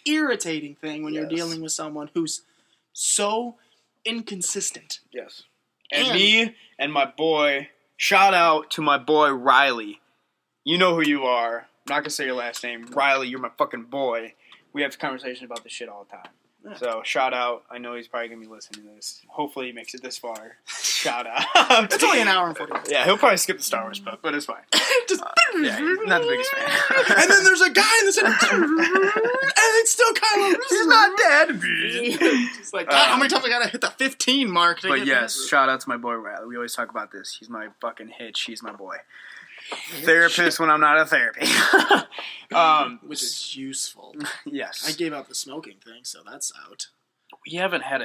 irritating thing when you're dealing with someone who's so inconsistent. Yes. And me and my boy, shout out to my boy Riley. You know who you are. I'm not going to say your last name. Riley, you're my fucking boy. We have conversations about this shit all the time. Yeah. So, shout out. I know he's probably going to be listening to this. Hopefully he makes it this far. Shout out. It's only an hour and 40 minutes. Yeah, he'll probably skip the Star Wars stuff, but it's fine. Just, Yeah, he's not the biggest fan. and then there's a guy in the center, and it's still kind of. He's not dead. It's like, God, how many times I gotta hit the 15 mark to But get yes, that? shout out to my boy Riley. We always talk about this. He's my fucking hitch. He's my boy. Therapist when I'm not at therapy. Which is useful. Yes. I gave out the smoking thing, so that's out. We haven't had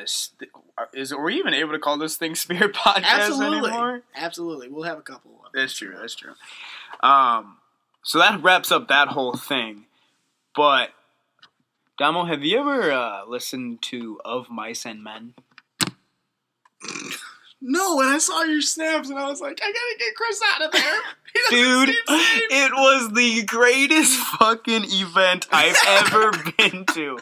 are we even able to call this thing Spirit Podcast anymore? Absolutely. We'll have a couple of them. That's true. So that wraps up that whole thing. But, Damo, have you ever listened to Of Mice and Men? No, and I saw your snaps, and I was like, I gotta get Chris out of there. Dude, it was the greatest fucking event I've ever been to.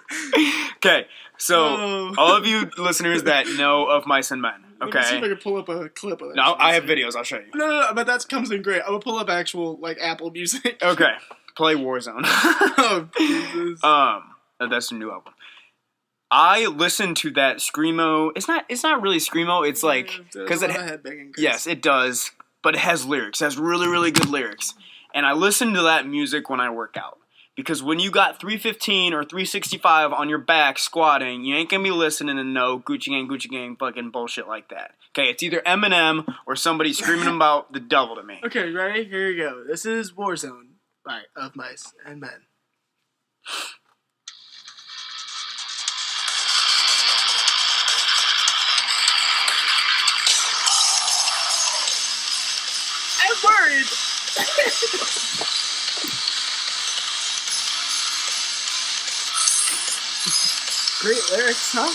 Okay, so all of you listeners that know of Mice and Men, okay? Let me see if I can pull up a clip of that. No, I have videos. I'll show you. No, but that comes in great. I'm gonna pull up actual like Apple Music. Okay, play Warzone. Oh Jesus. That's the new album. I listened to that screamo. It's not really screamo. It's like because it yes, it does, but it has lyrics. It has really really good lyrics, and I listen to that music when I work out because when you got 315 or 365 on your back squatting, you ain't gonna be listening to no Gucci Gang fucking bullshit like that. Okay, it's either Eminem or somebody screaming about the devil to me. Okay, ready? Here you go. This is Warzone by Of Mice and Men. Worried. Great lyrics, huh?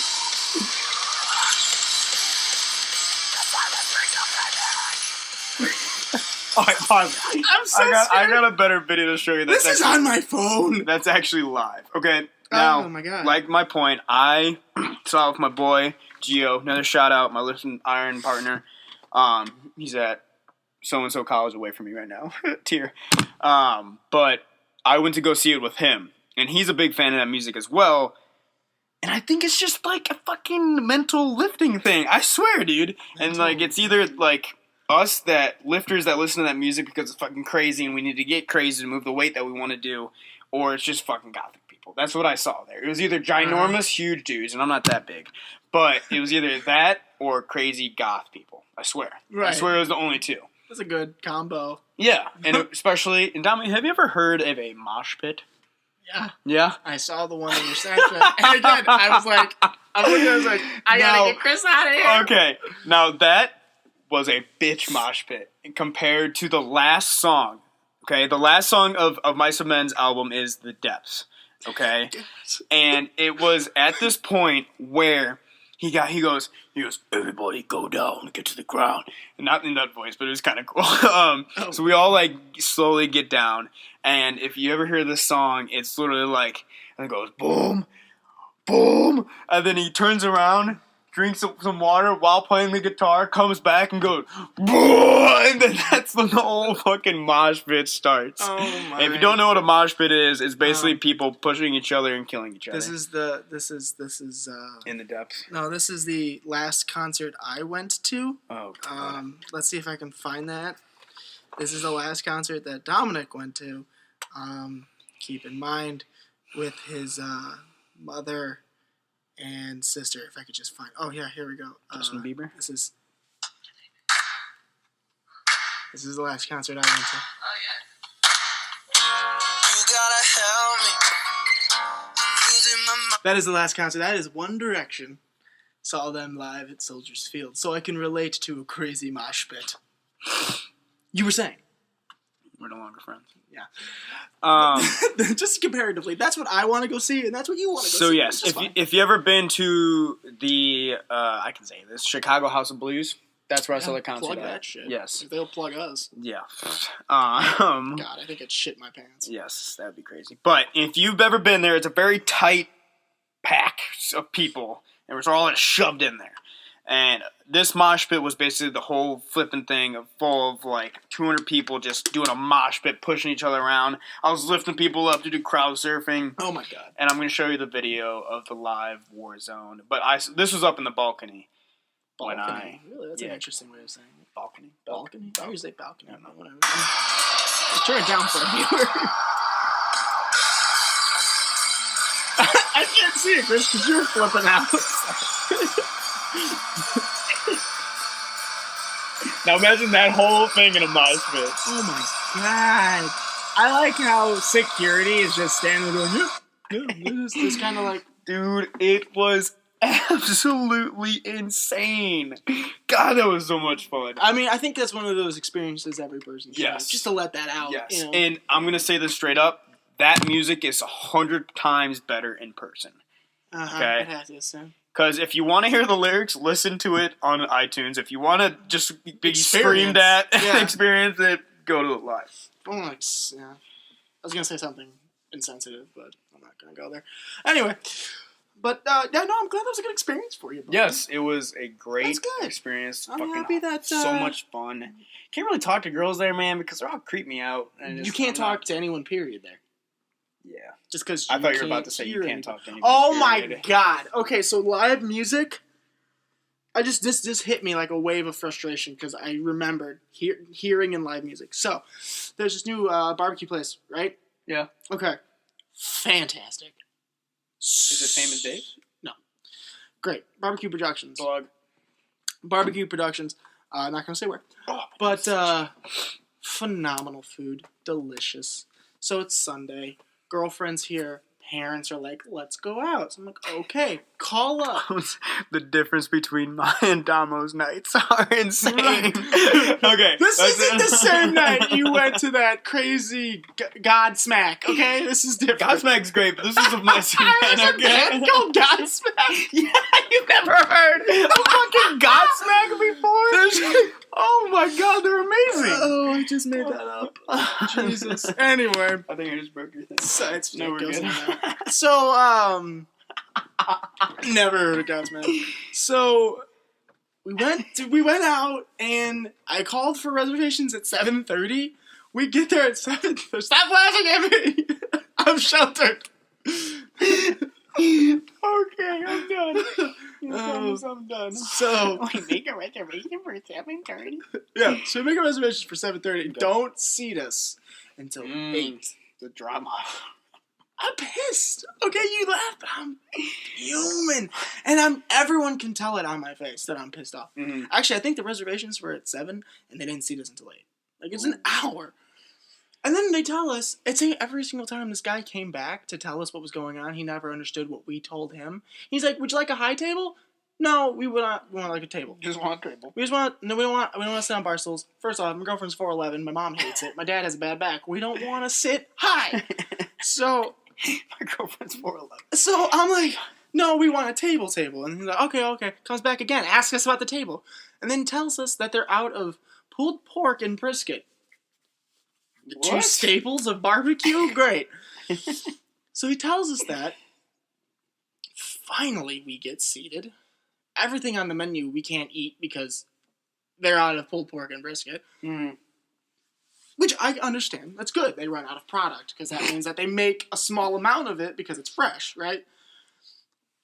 Alright, pause. I'm so I got a better video to show you. This is on my phone. That's actually live. Okay, now, oh my God. Like my point, I saw it with my boy Gio. Another shout out, my Listen Iron partner. He's at so-and-so college away from me right now. Tear. But I went to go see it with him. And he's a big fan of that music as well. And I think it's just like a fucking mental lifting thing. I swear, dude. And like it's either like us that lifters that listen to that music because it's fucking crazy and we need to get crazy to move the weight that we want to do, or it's just fucking gothic people. That's what I saw there. It was either ginormous, huge dudes, and I'm not that big. But it was either that or crazy goth people. I swear. Right. I swear it was the only two. That's a good combo. Yeah, and especially, and Dominic, have you ever heard of a mosh pit? Yeah. Yeah? I saw the one in your Snapchat. And again, I was like, I gotta get Chris out of here. Okay, now that was a bitch mosh pit compared to the last song. Okay, the last song of Mice and Men's album is The Depths. Okay? And it was at this point where he goes, everybody go down, get to the ground. And not in that voice, but it was kind of cool. So we all like slowly get down. And if you ever hear this song, it's literally like, and it goes boom, boom. And then he turns around, drinks some water while playing the guitar, comes back and goes, boom. And then that's when the whole fucking mosh pit starts. Oh my. If you don't know what a mosh pit is, it's basically people pushing each other and killing each other. This is in the depths. No, this is the last concert I went to. Oh God. Let's see if I can find that. This is the last concert that Dominic went to. Keep in mind with his mother and sister. If I could just find. Oh yeah, here we go. Justin Bieber. This is the last concert I went to. Oh yeah. You gotta help me. Losing my mind. That is the last concert. That is One Direction. Saw them live at Soldiers Field, so I can relate to a crazy mosh pit. You were saying. We're no longer friends. Yeah. Just comparatively, that's what I want to go see, and that's what you want to go see. So yes, if you ever been to the I can say this, Chicago House of Blues, that's where I saw the concert. Plug that shit. Yes. If they'll plug us. Yeah. God, I think I'd shit my pants. Yes, that'd be crazy. But if you've ever been there, it's a very tight pack of people, and we're all shoved in there. And this mosh pit was basically the whole flipping thing full of like 200 people just doing a mosh pit, pushing each other around. I was lifting people up to do crowd surfing. Oh my God. And I'm going to show you the video of the live Warzone. But this was up in the balcony. Balcony? Really? That's an interesting way of saying it. Balcony. Balcony? I usually say balcony. I don't know, whatever. Let's turn it down for a viewer. I can't see it, Chris, because you're flipping out. Now imagine that whole thing in a mosh pit. Oh my God. I like how security is just standing there going, just kind of like... Dude, it was absolutely insane. God, that was so much fun. I mean, I think that's one of those experiences every person should have, just to let that out. Yes, you know? And I'm going to say this straight up. That music is 100 times better in person. Okay. I'd have to assume. Because if you want to hear the lyrics, listen to it on iTunes. If you want to just be Experience. screamed at and Yeah. experience it, go to it live. Oh, like, yeah. I was gonna say something insensitive, but I'm not gonna go there. Anyway, but yeah, no, I'm glad that was a good experience for you. Bro. Yes, it was a great That's good. experience. I'm Fucking happy that so much fun. Can't really talk to girls there, man, because they're all creep me out. And you can't talk to anyone. Period. There. Yeah. Just because I thought you were about to say you can't talk to anyone. Oh my period. god. Okay, so live music. This hit me like a wave of frustration because I remembered hearing in live music. So there's this new barbecue place, right? Yeah. Okay. Fantastic. Is it same as Dave? No. Great. Barbecue Productions. Plug. Barbecue Productions. Not gonna say where. Oh, But phenomenal food. Delicious. So it's Sunday. Girlfriend's here. Parents are like, let's go out. So I'm like, okay, call up. The difference between my and Damo's nights are insane. Right. Okay. This isn't the same night you went to that crazy Godsmack, okay? This is different. Godsmack's great, but this is a messy man, There's a band okay? called Godsmack. Yeah, you've never heard of fucking Godsmack before? Oh my god, they're amazing. Oh, I just made that up. Jesus. Anyway. I think I just broke your thing. It's No, we're goes good. in there. So, never heard of Godsmack. So, we went out, and I called for reservations at 7:30. We get there at 7. Stop laughing at me! I'm sheltered. Okay, I'm done. You promise I'm done. So, Wait, make a reservation for 7:30? yeah, so we make a reservation for 7:30. Don't seat us until 8. The drama. I'm pissed. Okay, you laugh, but I'm human. And everyone can tell it on my face that I'm pissed off. Mm-hmm. Actually, I think the reservations were at 7, and they didn't seat us until 8. Like, it's an hour. And then they tell us, it's every single time this guy came back to tell us what was going on, he never understood what we told him. He's like, would you like a high table? No, we want like a table. Just want a table. We don't want to sit on bar stools. First off, my girlfriend's 4'11", my mom hates it. My dad has a bad back. We don't want to sit high. So My girlfriend's 4'11". So I'm like, no, we want a table. And he's like, okay. Comes back again, asks us about the table. And then tells us that they're out of pulled pork and brisket. The two What? staples of barbecue? Great. So he tells us that. Finally, we get seated. Everything on the menu we can't eat because they're out of pulled pork and brisket. Mm. Which I understand. That's good. They run out of product because that means that they make a small amount of it because it's fresh, right?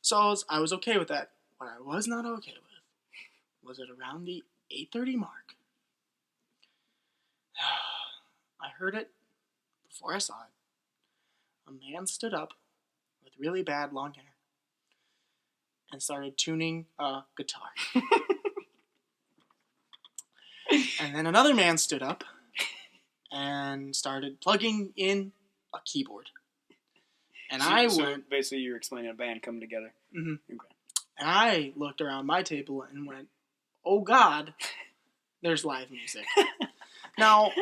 So I was okay with that. What I was not okay with was at around the 8:30 mark. I heard it before I saw it. A man stood up with really bad long hair and started tuning a guitar. And then another man stood up and started plugging in a keyboard. And So basically, you're explaining a band coming together. Mm-hmm. Okay. And I looked around my table and went, oh God, there's live music. Now,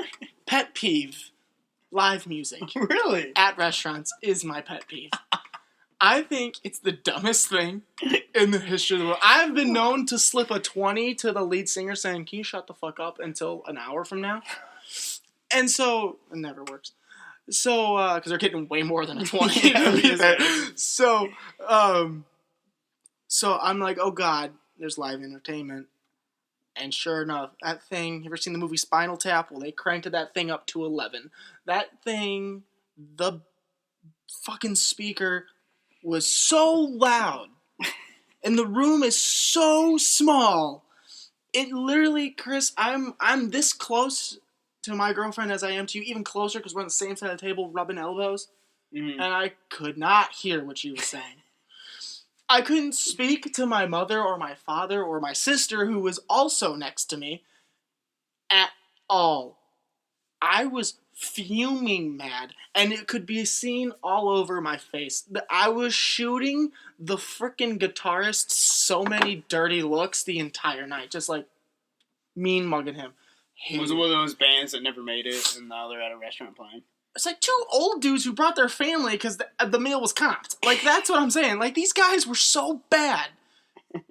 pet peeve, live music Really? at restaurants is my pet peeve. I think it's the dumbest thing in the history of the world. I've been known to slip a 20 to the lead singer saying, can you shut the fuck up until an hour from now? And so, it never works. So, because they're getting way more than a 20. So I'm like, oh God, there's live entertainment. And sure enough, that thing, you ever seen the movie Spinal Tap? Well, they cranked that thing up to 11. That thing, the fucking speaker was so loud. And the room is so small. It literally, Chris, I'm this close to my girlfriend as I am to you, even closer because we're on the same side of the table rubbing elbows. Mm-hmm. And I could not hear what she was saying. I couldn't speak to my mother or my father or my sister who was also next to me at all. I was fuming mad, and it could be seen all over my face. I was shooting the frickin' guitarist so many dirty looks the entire night, just like mean mugging him. Was it one of those bands that never made it, and now they're at a restaurant playing? It's like two old dudes who brought their family because the meal was comped. Like, that's what I'm saying. Like, these guys were so bad.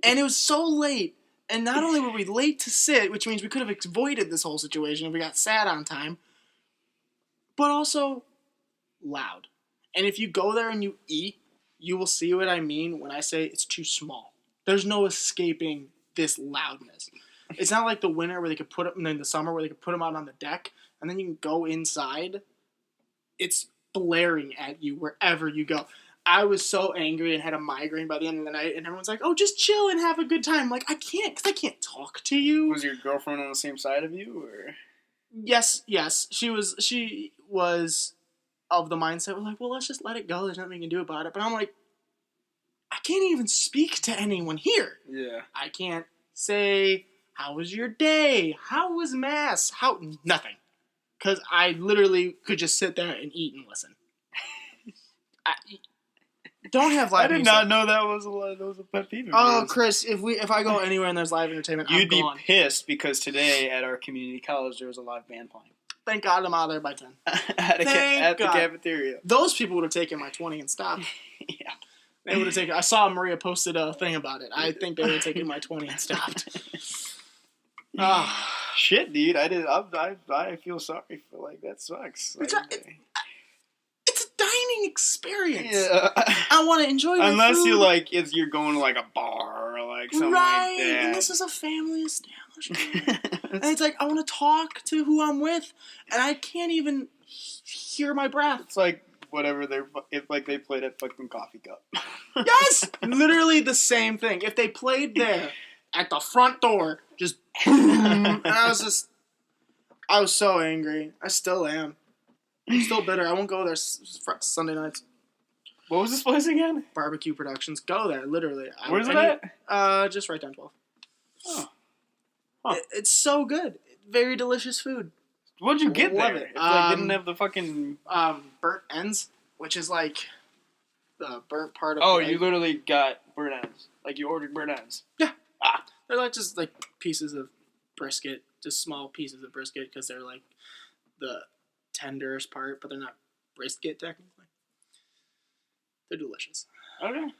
And it was so late. And not only were we late to sit, which means we could have avoided this whole situation if we got sat on time, but also loud. And if you go there and you eat, you will see what I mean when I say it's too small. There's no escaping this loudness. It's not like the winter where they could put them in the summer where they could put them out on the deck and then you can go inside. It's blaring at you wherever you go. I was so angry and had a migraine by the end of the night, and everyone's like, "Oh, just chill and have a good time." I'm like, I can't, because I can't talk to you. Was your girlfriend on the same side of you, or? Yes. She was of the mindset, we're like, well, let's just let it go. There's nothing we can do about it. But I'm like, I can't even speak to anyone here. Yeah. I can't say, how was your day? How was mass? Nothing. Because I literally could just sit there and eat and listen. Don't have live I did music. not know that was a pet peeve. Oh, Chris, if I go anywhere and there's live entertainment, you'd I'm be gone. pissed because today at our community college there was a live band playing. Thank God I'm out of there by 10. at Thank the God. cafeteria. Those people would have taken my 20 and stopped. Yeah. They would have taken. I saw Maria posted a thing about it. I think they would have taken my 20 and stopped. Shit, dude. I feel sorry for like that sucks. It's a dining experience. Yeah. I want to enjoy my Unless food. you like if you're going to like a bar or like something right, like that. and this is a family establishment. And it's like, I want to talk to who I'm with, and I can't even hear my breath. It's like whatever if like they played at fucking Coffee Cup. Yes! Literally the same thing. If they played there at the front door, just and I was so angry. I still am. I'm still bitter. I won't go there Sunday nights. What was this place again? Barbecue Productions. Go there, literally. Where's it at? Just right down 12. Oh. Huh. It's so good. Very delicious food. What'd you get Love there? it. It like, didn't have the fucking... burnt ends, which is like the burnt part of you literally got burnt ends. Like you ordered burnt ends. Yeah. They're like just like pieces of brisket, just small pieces of brisket because they're like the tenderest part, but they're not brisket technically. They're delicious. Okay.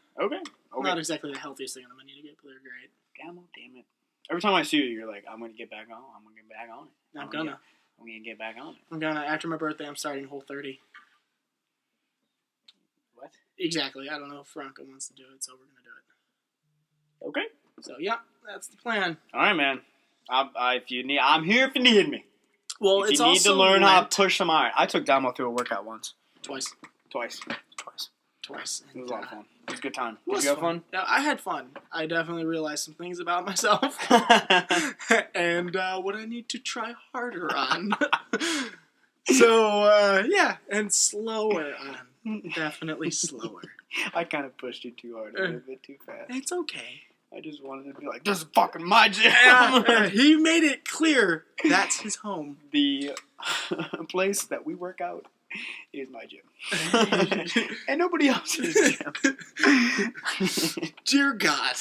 Not exactly the healthiest thing on the menu to get, but they're great. God damn it. Every time I see you, you're like, I'm going to get back on. I'm going to get back on it. I'm gonna get back on it. I'm gonna, after my birthday, I'm starting Whole 30. What? Exactly. I don't know if Franco wants to do it, so we're gonna do it. Okay. So, yeah, that's the plan. All right, man. I'm here if you need me. Well, if it's you need also to learn how Lent. to push some iron. I took Damo through a workout once. Twice. It was a lot of fun. It was a good time. It was Did you have fun? Yeah, I had fun. I definitely realized some things about myself. And what I need to try harder on. So, yeah, and slower on. Definitely slower. I kind of pushed you too hard, a little bit too fast. It's okay. I just wanted to be like, this is fucking my gym. He made it clear that's his home. The place that we work out is my gym. And nobody else's gym. Dear God.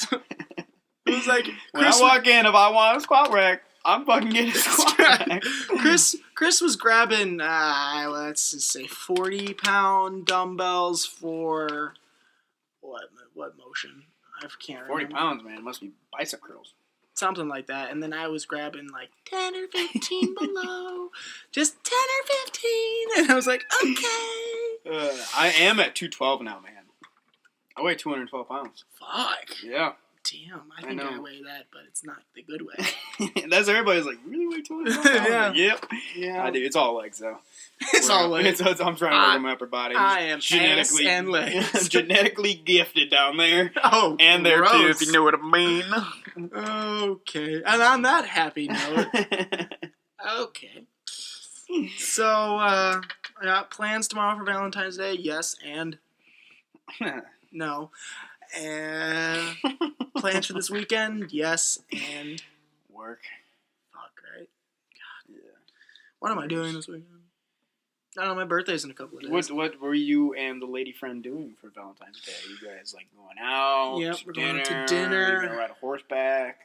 It was like, when I walk in, if I want a squat rack, I'm fucking getting a squat rack. Chris was grabbing, let's just say 40-pound dumbbells for what motion? I can't remember. 40 pounds, man. It must be bicep curls. Something like that. And then I was grabbing like 10 or 15 below. Just 10 or 15. And I was like, okay. I am at 212 now, man. I weigh 212 pounds. Fuck. Yeah. Damn. I think I weigh that, but it's not the good way. That's everybody's like, you really weigh 212 pounds? Yeah. Like, yep. Yeah. I do. It's all legs, though. It's all legs. I'm trying to work on my upper body. I am ass and legs. Genetically gifted down there. Oh, and there too, gross. if you know what I mean. Okay. And on that happy note, okay. So, plans tomorrow for Valentine's Day? Yes and no. And plans for this weekend? Yes and work. Fuck, right? God. Yeah. What am I doing this weekend? I don't know, my birthday's in a couple of days. What were you and the lady friend doing for Valentine's Day? Are you guys like going out? Yep, we're dinner, going to dinner. Are you gonna ride a horseback?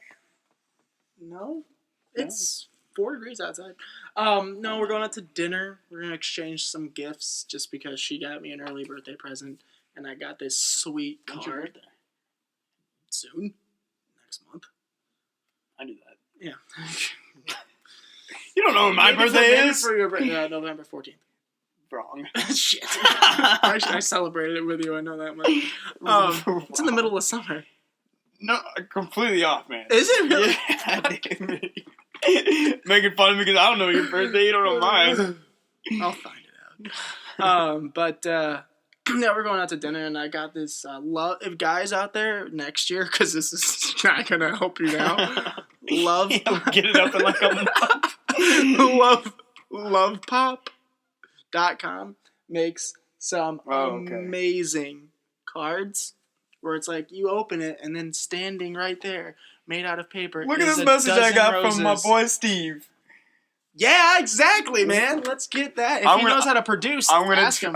No. It's 4 degrees outside. No, we're going out to dinner. We're gonna exchange some gifts just because she got me an early birthday present and I got this sweet When's your card. birthday? Soon. Yeah. You don't know when my birthday is. For your birthday, November 14th. Wrong. Shit. I celebrated it with you. I know that much. It's in the middle of summer. No, completely off, man. Is it really? Yeah, making fun of me because I don't know your birthday. You don't know mine. I'll find it out. Yeah, we're going out to dinner, and I got this love. If guys out there next year, because this is not gonna help you now. Love, get it up in like a month. lovepop.com makes some amazing cards where it's like you open it and then standing right there, made out of paper. Look at this message I got from my boy Steve. Yeah, exactly, man. Let's get that. If he knows how to produce, ask him.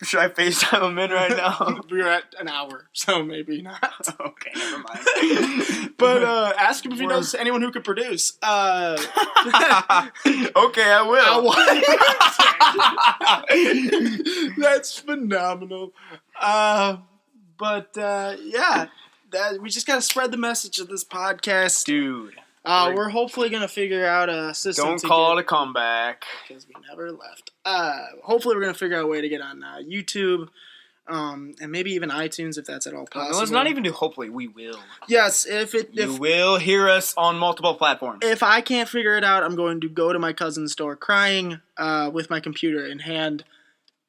Should I FaceTime him in right now? We're at an hour, so maybe not. Okay, never mind. But ask him if he knows anyone who could produce. Okay, I will. That's phenomenal. Yeah, we just gotta spread the message of this podcast, dude. We're hopefully gonna figure out a system. Don't call it a comeback because we never left. Hopefully we're gonna figure out a way to get on YouTube, and maybe even iTunes if that's at all possible. Let's not even do. Hopefully, we will. Yes, you will hear us on multiple platforms. If I can't figure it out, I'm going to go to my cousin's store crying, with my computer in hand,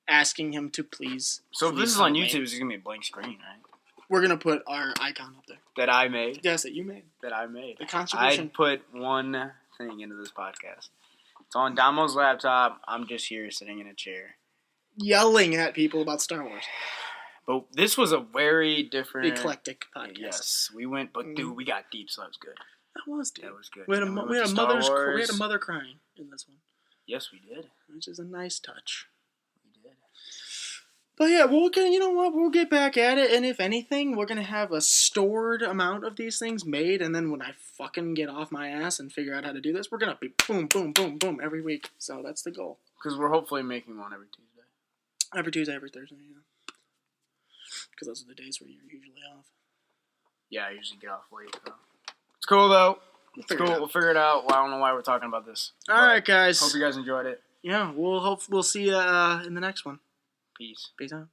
asking him to please. So if this is on YouTube, it's gonna be a blank screen, right? We're gonna put our icon up there. That I made. Yes, that you made. That I made. The contribution. I put one thing into this podcast. It's on Damo's laptop. I'm just here sitting in a chair. Yelling at people about Star Wars. But this was a very different... eclectic podcast. Yes. We went... But, dude, we got deep, so that was good. That was deep. That was good. We had a mother crying in this one. Yes, we did. Which is a nice touch. We did. But yeah, you know what? We'll get back at it, and if anything, we're gonna have a stored amount of these things made, and then when I fucking get off my ass and figure out how to do this, we're gonna be boom, boom, boom, boom every week. So that's the goal. Because we're hopefully making one every Tuesday. Every Tuesday, every Thursday, yeah. Because those are the days where you're usually off. Yeah, I usually get off late. So. It's cool though. It's cool. We'll figure it out. Well, I don't know why we're talking about this. All right, guys. Hope you guys enjoyed it. Yeah, we'll see you in the next one. Peace. Peace out.